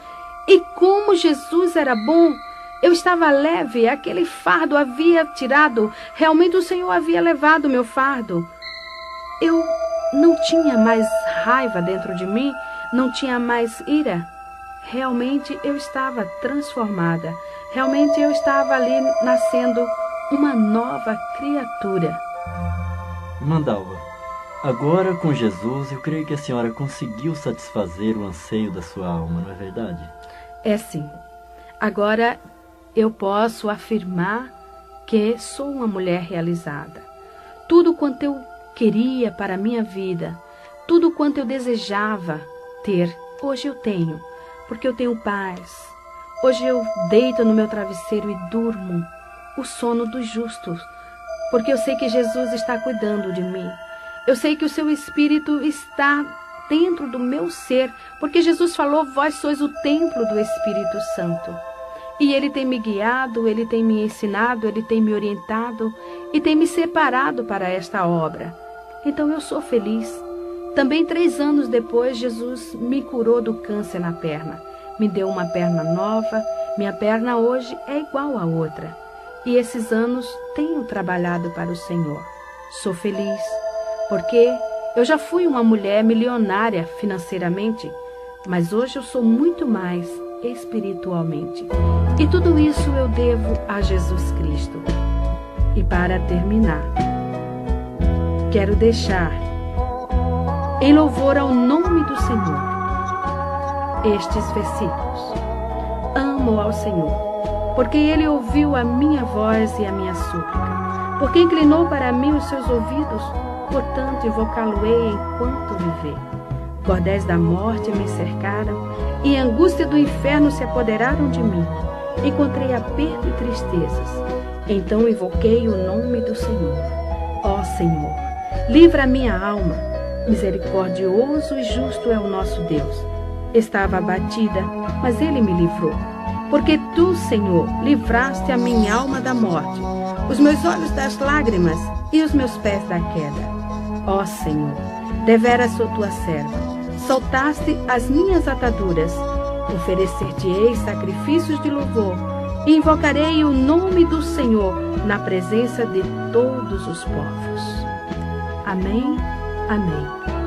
e como Jesus era bom. Eu estava leve, aquele fardo havia tirado, realmente o Senhor havia levado o meu fardo. Eu não tinha mais raiva dentro de mim, não tinha mais ira. Realmente eu estava transformada, realmente eu estava ali nascendo uma nova criatura. Mandalva, agora com Jesus eu creio que a senhora conseguiu satisfazer o anseio da sua alma, não é verdade? É sim. Agora eu posso afirmar que sou uma mulher realizada. Tudo quanto eu queria para a minha vida, tudo quanto eu desejava ter, hoje eu tenho, porque eu tenho paz. Hoje eu deito no meu travesseiro e durmo o sono dos justos, porque eu sei que Jesus está cuidando de mim. Eu sei que o seu Espírito está dentro do meu ser, porque Jesus falou: vós sois o templo do Espírito Santo. E Ele tem me guiado, Ele tem me ensinado, Ele tem me orientado e tem me separado para esta obra. Então eu sou feliz. Também 3 anos depois, Jesus me curou do câncer na perna. Me deu uma perna nova, minha perna hoje é igual à outra. E esses anos tenho trabalhado para o Senhor. Sou feliz, porque eu já fui uma mulher milionária financeiramente, mas hoje eu sou muito mais espiritualmente. E tudo isso eu devo a Jesus Cristo. E para terminar, quero deixar em louvor ao nome do Senhor estes versículos. Amo ao Senhor, porque Ele ouviu a minha voz e a minha súplica, porque inclinou para mim os seus ouvidos, portanto invocá-lo-ei enquanto viver. Cordéis da morte me cercaram, e a angústia do inferno se apoderaram de mim. Encontrei aperto e tristezas. Então invoquei o nome do Senhor. Ó Senhor, livra a minha alma. Misericordioso e justo é o nosso Deus. Estava abatida, mas Ele me livrou. Porque Tu, Senhor, livraste a minha alma da morte, os meus olhos das lágrimas e os meus pés da queda. Ó Senhor, deveras sou Tua serva. Soltaste as minhas ataduras. Oferecer-te-ei sacrifícios de louvor e invocarei o nome do Senhor na presença de todos os povos. Amém, amém.